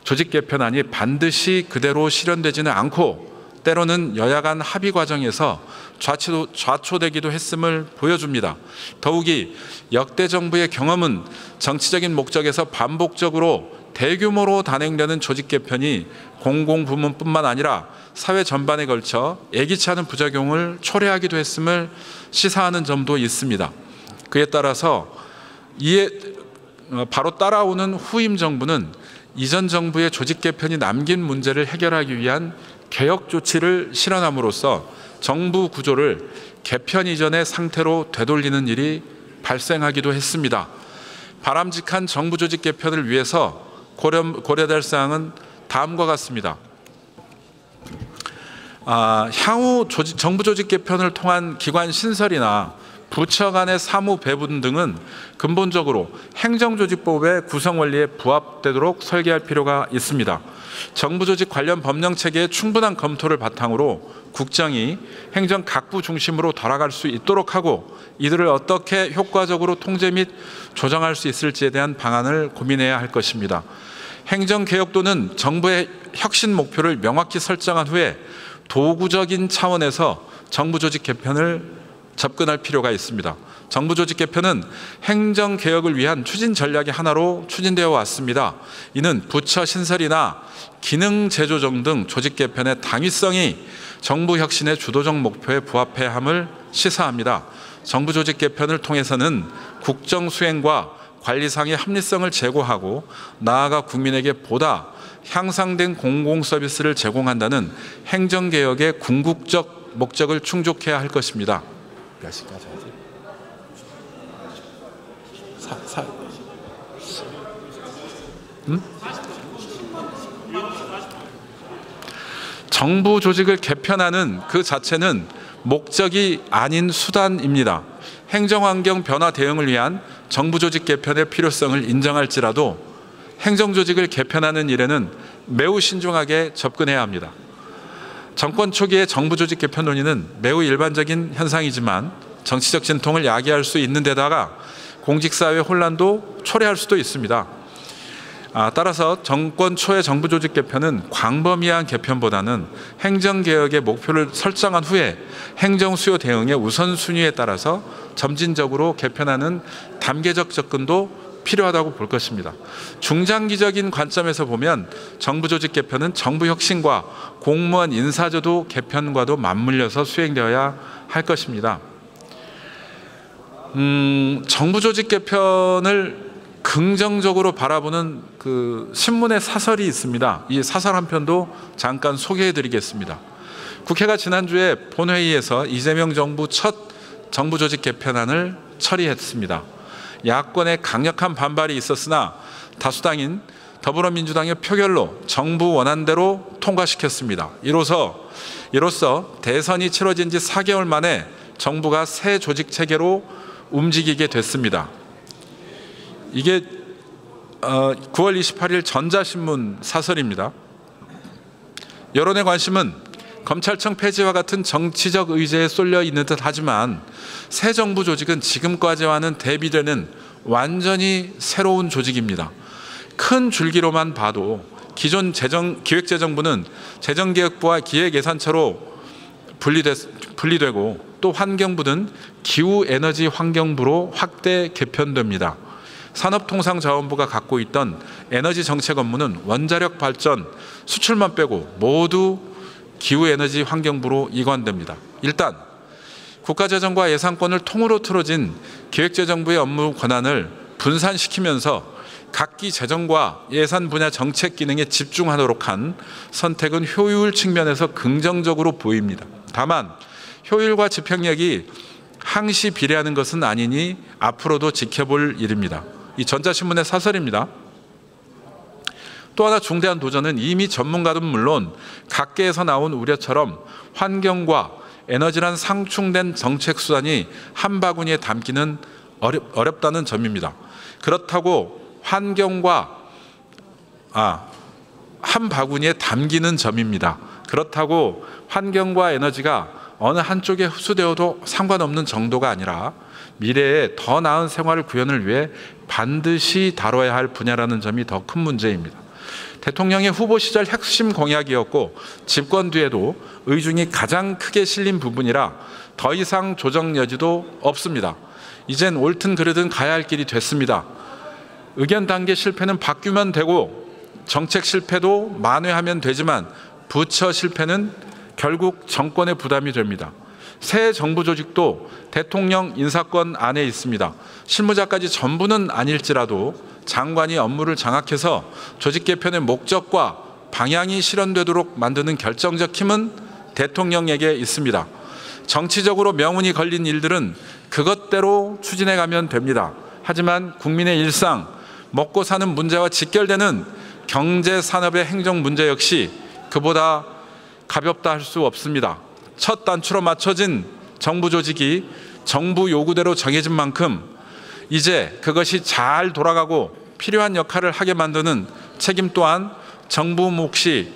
조직 개편안이 반드시 그대로 실현되지는 않고 때로는 여야 간 합의 과정에서 좌초되기도 했음을 보여줍니다. 더욱이 역대 정부의 경험은 정치적인 목적에서 반복적으로 대규모로 단행되는 조직 개편이 공공부문뿐만 아니라 사회 전반에 걸쳐 예기치 않은 부작용을 초래하기도 했음을 시사하는 점도 있습니다. 그에 따라서 바로 따라오는 후임 정부는 이전 정부의 조직 개편이 남긴 문제를 해결하기 위한 개혁 조치를 실현함으로써 정부 구조를 개편 이전의 상태로 되돌리는 일이 발생하기도 했습니다. 바람직한 정부 조직 개편을 위해서 고려될 사항은 다음과 같습니다. 향후 정부 조직 개편을 통한 기관 신설이나 부처 간의 사무 배분 등은 근본적으로 행정조직법의 구성 원리에 부합되도록 설계할 필요가 있습니다. 정부 조직 관련 법령 체계의 충분한 검토를 바탕으로 국정이 행정 각부 중심으로 돌아갈 수 있도록 하고, 이들을 어떻게 효과적으로 통제 및 조정할 수 있을지에 대한 방안을 고민해야 할 것입니다. 행정개혁도는 정부의 혁신 목표를 명확히 설정한 후에 도구적인 차원에서 정부 조직 개편을 접근할 필요가 있습니다. 정부 조직 개편은 행정개혁을 위한 추진 전략의 하나로 추진되어 왔습니다. 이는 부처 신설이나 기능 재조정 등 조직 개편의 당위성이 정부 혁신의 주도적 목표에 부합해야 함을 시사합니다. 정부 조직 개편을 통해서는 국정 수행과 관리상의 합리성을 제고하고, 나아가 국민에게 보다 향상된 공공 서비스를 제공한다는 행정개혁의 궁극적 목적을 충족해야 할 것입니다. 정부 조직을 개편하는 그 자체는 목적이 아닌 수단입니다. 행정환경 변화 대응을 위한 정부 조직 개편의 필요성을 인정할지라도 행정조직을 개편하는 일에는 매우 신중하게 접근해야 합니다. 정권 초기의 정부 조직 개편 논의는 매우 일반적인 현상이지만 정치적 진통을 야기할 수 있는 데다가 공직사회 혼란도 초래할 수도 있습니다. 따라서 정권 초의 정부 조직 개편은 광범위한 개편보다는 행정개혁의 목표를 설정한 후에 행정수요 대응의 우선순위에 따라서 점진적으로 개편하는 단계적 접근도 필요하다고 볼 것입니다. 중장기적인 관점에서 보면 정부 조직 개편은 정부 혁신과 공무원 인사제도 개편과도 맞물려서 수행되어야 할 것입니다. 정부 조직 개편을 긍정적으로 바라보는 그 신문의 사설이 있습니다. 이 사설 한 편도 잠깐 소개해 드리겠습니다. 국회가 지난주에 본회의에서 이재명 정부 첫 정부 조직 개편안을 처리했습니다. 야권의 강력한 반발이 있었으나 다수당인 더불어민주당의 표결로 정부 원안대로 통과시켰습니다. 이로써 대선이 치러진 지 4개월 만에 정부가 새 조직 체계로 움직이게 됐습니다. 이게 9월 28일 전자신문 사설입니다. 여론의 관심은 검찰청 폐지와 같은 정치적 의제에 쏠려 있는 듯 하지만 새 정부 조직은 지금까지와는 대비되는 완전히 새로운 조직입니다. 큰 줄기로만 봐도 기존 기획재정부는 재정개혁부와 기획예산처로 분리되고, 또 환경부는 기후에너지 환경부로 확대 개편됩니다. 산업통상자원부가 갖고 있던 에너지 정책 업무는 원자력 발전, 수출만 빼고 모두 기후에너지 환경부로 이관됩니다. 일단 국가재정과 예산권을 통으로 틀어진 기획재정부의 업무 권한을 분산시키면서 각기 재정과 예산 분야 정책 기능에 집중하도록 한 선택은 효율 측면에서 긍정적으로 보입니다. 다만 효율과 집행력이 항시 비례하는 것은 아니니 앞으로도 지켜볼 일입니다. 이 전자신문의 사설입니다. 또 하나 중대한 도전은 이미 전문가들은 물론 각계에서 나온 우려처럼 환경과 에너지란 상충된 정책 수단이 한 바구니에 담기는 어렵다는 점입니다. 그렇다고 한 바구니에 담기는 점입니다. 그렇다고 환경과 에너지가 어느 한쪽에 흡수되어도 상관없는 정도가 아니라 미래에 더 나은 생활 구현을 위해 반드시 다뤄야 할 분야라는 점이 더 큰 문제입니다. 대통령의 후보 시절 핵심 공약이었고 집권 뒤에도 의중이 가장 크게 실린 부분이라 더 이상 조정 여지도 없습니다. 이젠 옳든 그르든 가야 할 길이 됐습니다. 의견 단계 실패는 바뀌면 되고 정책 실패도 만회하면 되지만 부처 실패는 결국 정권의 부담이 됩니다. 새 정부 조직도 대통령 인사권 안에 있습니다. 실무자까지 전부는 아닐지라도 장관이 업무를 장악해서 조직 개편의 목적과 방향이 실현되도록 만드는 결정적 힘은 대통령에게 있습니다. 정치적으로 명운이 걸린 일들은 그것대로 추진해 가면 됩니다. 하지만 국민의 일상, 먹고 사는 문제와 직결되는 경제 산업의 행정 문제 역시 그보다 가볍다 할 수 없습니다. 첫 단추로 맞춰진 정부 조직이 정부 요구대로 정해진 만큼 이제 그것이 잘 돌아가고 필요한 역할을 하게 만드는 책임 또한 정부 몫이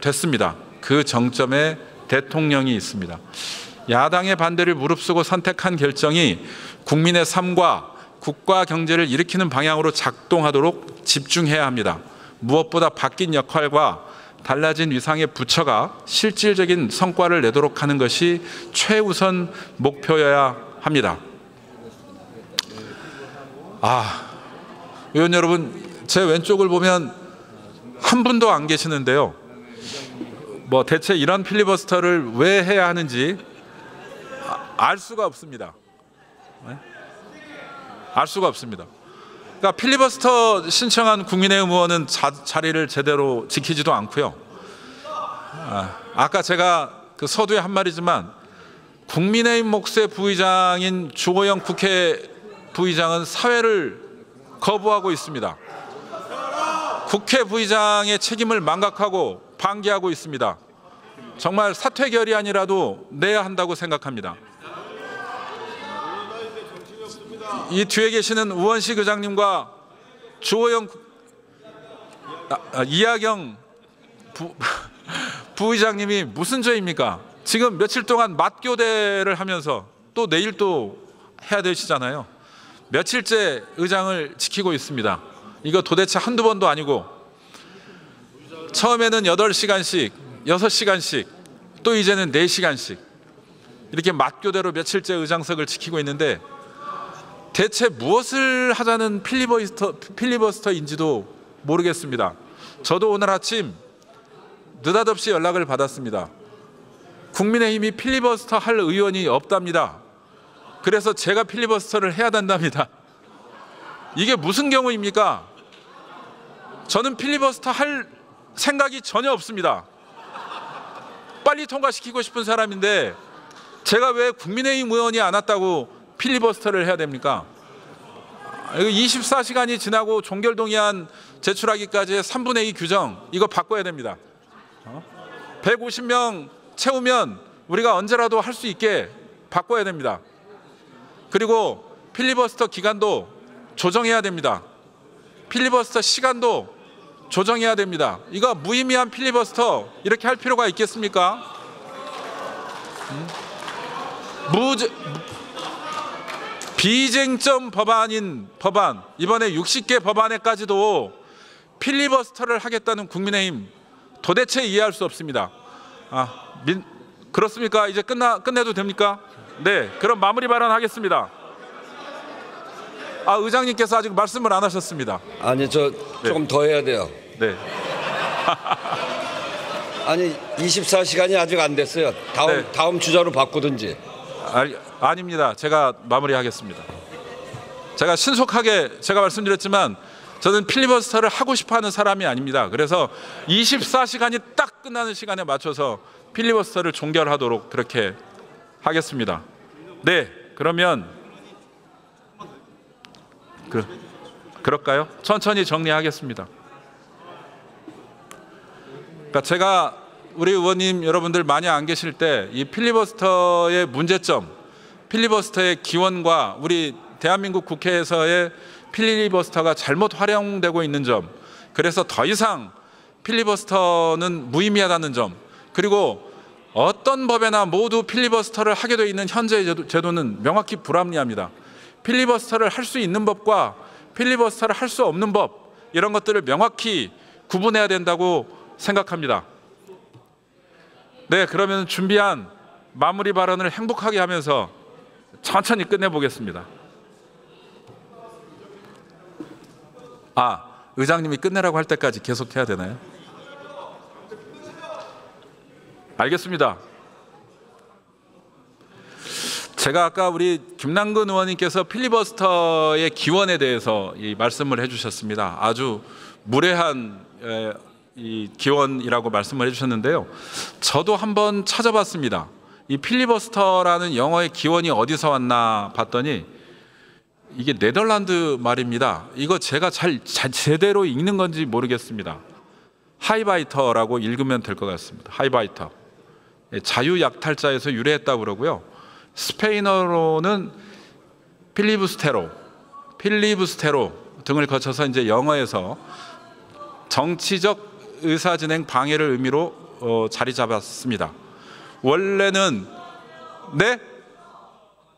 됐습니다. 그 정점에 대통령이 있습니다. 야당의 반대를 무릅쓰고 선택한 결정이 국민의 삶과 국가 경제를 일으키는 방향으로 작동하도록 집중해야 합니다. 무엇보다 바뀐 역할과 달라진 위상의 부처가 실질적인 성과를 내도록 하는 것이 최우선 목표여야 합니다. 의원 여러분, 제 왼쪽을 보면 한 분도 안 계시는데요. 대체 이런 필리버스터를 왜 해야 하는지 알 수가 없습니다. 알 수가 없습니다. 그러니까 필리버스터 신청한 국민의힘 의원은 자리를 제대로 지키지도 않고요. 아까 제가 그 서두에 한 말이지만 국민의힘 몫의 부의장인 주호영 국회 부의장은 사회를 거부하고 있습니다. 국회 부의장의 책임을 망각하고 방기하고 있습니다. 정말 사퇴 결의안이라도 내야 한다고 생각합니다. 이 뒤에 계시는 우원식 의장님과 주호영 이하경 부의장님이 무슨 죄입니까? 지금 며칠 동안 맞교대를 하면서 또 내일 또 해야 되시잖아요. 며칠째 의장을 지키고 있습니다. 이거 도대체 한두 번도 아니고 처음에는 8시간씩 6시간씩 또 이제는 4시간씩 이렇게 맞교대로 며칠째 의장석을 지키고 있는데 대체 무엇을 하자는 필리버스터인지도 모르겠습니다. 저도 오늘 아침 느닷없이 연락을 받았습니다. 국민의힘이 필리버스터 할 의원이 없답니다. 그래서 제가 필리버스터를 해야 된답니다. 이게 무슨 경우입니까? 저는 필리버스터 할 생각이 전혀 없습니다. 빨리 통과시키고 싶은 사람인데 제가 왜 국민의힘 의원이 안 왔다고 필리버스터를 해야 됩니까? 24시간이 지나고 종결동의안 제출하기까지의 3분의 2 규정 이거 바꿔야 됩니다. 150명 채우면 우리가 언제라도 할 수 있게 바꿔야 됩니다. 그리고 필리버스터 기간도 조정해야 됩니다. 필리버스터 시간도 조정해야 됩니다. 이거 무의미한 필리버스터 이렇게 할 필요가 있겠습니까? 비쟁점 법안인 법안 이번에 60개 법안에까지도 필리버스터를 하겠다는 국민의힘 도대체 이해할 수 없습니다. 그렇습니까? 이제 끝내도 됩니까? 네, 그럼 마무리 발언하겠습니다. 의장님께서 아직 말씀을 안 하셨습니다. 아니 조금 더 해야 돼요. 네. 아니 24시간이 아직 안 됐어요. 다음 주자로 바꾸든지. 아닙니다. 제가 마무리하겠습니다. 제가 신속하게 제가 말씀드렸지만 저는 필리버스터를 하고 싶어하는 사람이 아닙니다. 그래서 24시간이 딱 끝나는 시간에 맞춰서 필리버스터를 종결하도록 그렇게 하겠습니다. 네, 그러면 그럴까요? 천천히 정리하겠습니다. 그러니까 제가 우리 의원님 여러분들 많이 안 계실 때 이 필리버스터의 문제점, 필리버스터의 기원과 우리 대한민국 국회에서의 필리버스터가 잘못 활용되고 있는 점, 그래서 더 이상 필리버스터는 무의미하다는 점, 그리고 어떤 법에나 모두 필리버스터를 하게 되어 있는 현재의 제도는 명확히 불합리합니다. 필리버스터를 할 수 있는 법과 필리버스터를 할 수 없는 법, 이런 것들을 명확히 구분해야 된다고 생각합니다. 네, 그러면 준비한 마무리 발언을 행복하게 하면서 천천히 끝내보겠습니다. 의장님이 끝내라고 할 때까지 계속 해야 되나요? 알겠습니다. 제가 아까 우리 김남근 의원님께서 필리버스터의 기원에 대해서 말씀을 해주셨습니다. 아주 무례한 이 기원이라고 말씀을 해주셨는데요. 저도 한번 찾아봤습니다. 이 필리버스터라는 영어의 기원이 어디서 왔나 봤더니 이게 네덜란드 말입니다. 이거 제가 제대로 읽는 건지 모르겠습니다. 하이바이터라고 읽으면 될 것 같습니다. 하이바이터. 자유약탈자에서 유래했다고 그러고요. 스페인어로는 필리부스테로 등을 거쳐서 이제 영어에서 정치적 의사진행 방해를 의미로 자리 잡았습니다. 원래는 네?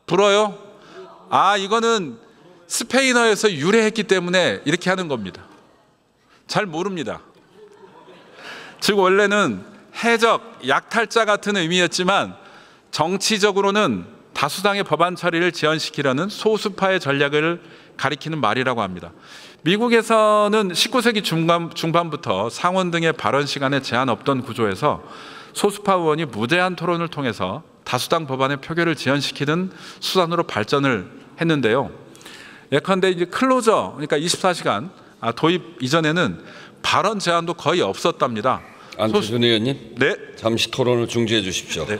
불어요? 이거는 스페인어에서 유래했기 때문에 이렇게 하는 겁니다. 잘 모릅니다. 즉 원래는 해적, 약탈자 같은 의미였지만 정치적으로는 다수당의 법안 처리를 지연시키려는 소수파의 전략을 가리키는 말이라고 합니다. 미국에서는 19세기 중반부터 상원 등의 발언 시간에 제한 없던 구조에서 소수파 의원이 무제한 토론을 통해서 다수당 법안의 표결을 지연시키는 수단으로 발전을 했는데요. 예컨대 이제 클로저, 그러니까 24시간 도입 이전에는 발언 제한도 거의 없었답니다. 안철수 의원님, 네. 잠시 토론을 중지해 주십시오. 네.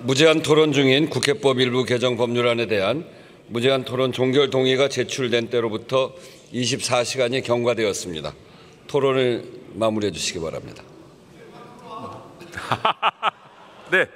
무제한 토론 중인 국회법 일부 개정 법률안에 대한 무제한 토론 종결 동의가 제출된 때로부터 24시간이 경과되었습니다. 토론을 마무리해 주시기 바랍니다. 네.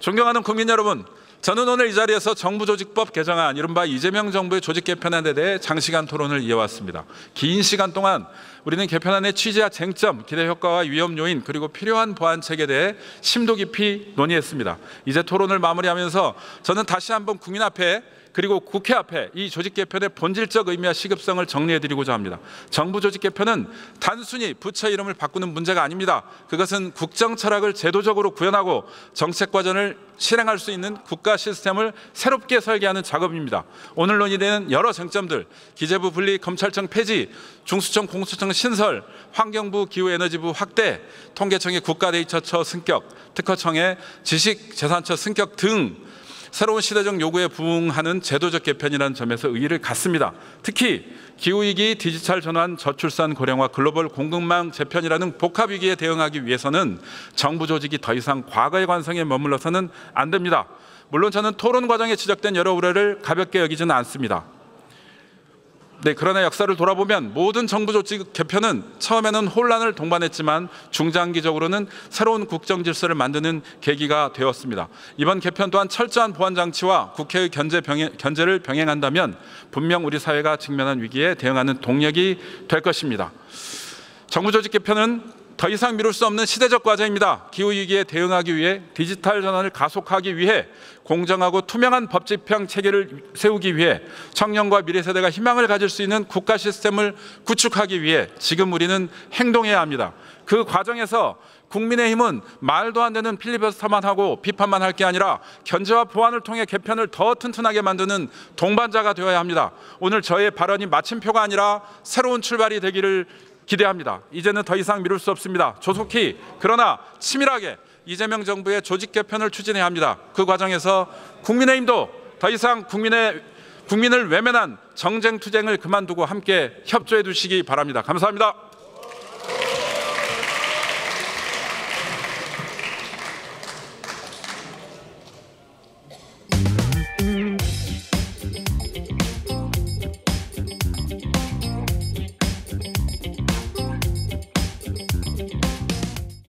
존경하는 국민 여러분, 저는 오늘 이 자리에서 정부조직법 개정안, 이른바 이재명 정부의 조직 개편안에 대해 장시간 토론을 이어왔습니다. 긴 시간 동안 우리는 개편안의 취지와 쟁점, 기대 효과와 위험 요인, 그리고 필요한 보완책에 대해 심도 깊이 논의했습니다. 이제 토론을 마무리하면서 저는 다시 한번 국민 앞에 그리고 국회 앞에 이 조직 개편의 본질적 의미와 시급성을 정리해드리고자 합니다. 정부 조직 개편은 단순히 부처 이름을 바꾸는 문제가 아닙니다. 그것은 국정 철학을 제도적으로 구현하고 정책 과정을 실행할 수 있는 국가 시스템을 새롭게 설계하는 작업입니다. 오늘 논의되는 여러 쟁점들, 기재부 분리, 검찰청 폐지, 중수청, 공수처청 신설, 환경부, 기후에너지부 확대, 통계청의 국가데이터처 승격, 특허청의 지식재산처 승격 등 새로운 시대적 요구에 부응하는 제도적 개편이라는 점에서 의의를 갖습니다. 특히 기후위기, 디지털 전환, 저출산 고령화, 글로벌 공급망 재편이라는 복합위기에 대응하기 위해서는 정부 조직이 더 이상 과거의 관성에 머물러서는 안 됩니다. 물론 저는 토론 과정에 지적된 여러 우려를 가볍게 여기지는 않습니다. 네, 그러나 역사를 돌아보면 모든 정부 조직 개편은 처음에는 혼란을 동반했지만 중장기적으로는 새로운 국정 질서를 만드는 계기가 되었습니다. 이번 개편 또한 철저한 보안 장치와 국회의 견제를 병행한다면 분명 우리 사회가 직면한 위기에 대응하는 동력이 될 것입니다. 정부 조직 개편은 더 이상 미룰 수 없는 시대적 과제입니다. 기후위기에 대응하기 위해 디지털 전환을 가속하기 위해 공정하고 투명한 법 집행 체계를 세우기 위해 청년과 미래 세대가 희망을 가질 수 있는 국가 시스템을 구축하기 위해 지금 우리는 행동해야 합니다. 그 과정에서 국민의힘은 말도 안 되는 필리버스터만 하고 비판만 할 게 아니라 견제와 보완을 통해 개편을 더 튼튼하게 만드는 동반자가 되어야 합니다. 오늘 저의 발언이 마침표가 아니라 새로운 출발이 되기를 기대합니다. 이제는 더 이상 미룰 수 없습니다. 조속히 그러나 치밀하게 이재명 정부의 조직 개편을 추진해야 합니다. 그 과정에서 국민의힘도 더 이상 국민을 외면한 정쟁투쟁을 그만두고 함께 협조해 주시기 바랍니다. 감사합니다.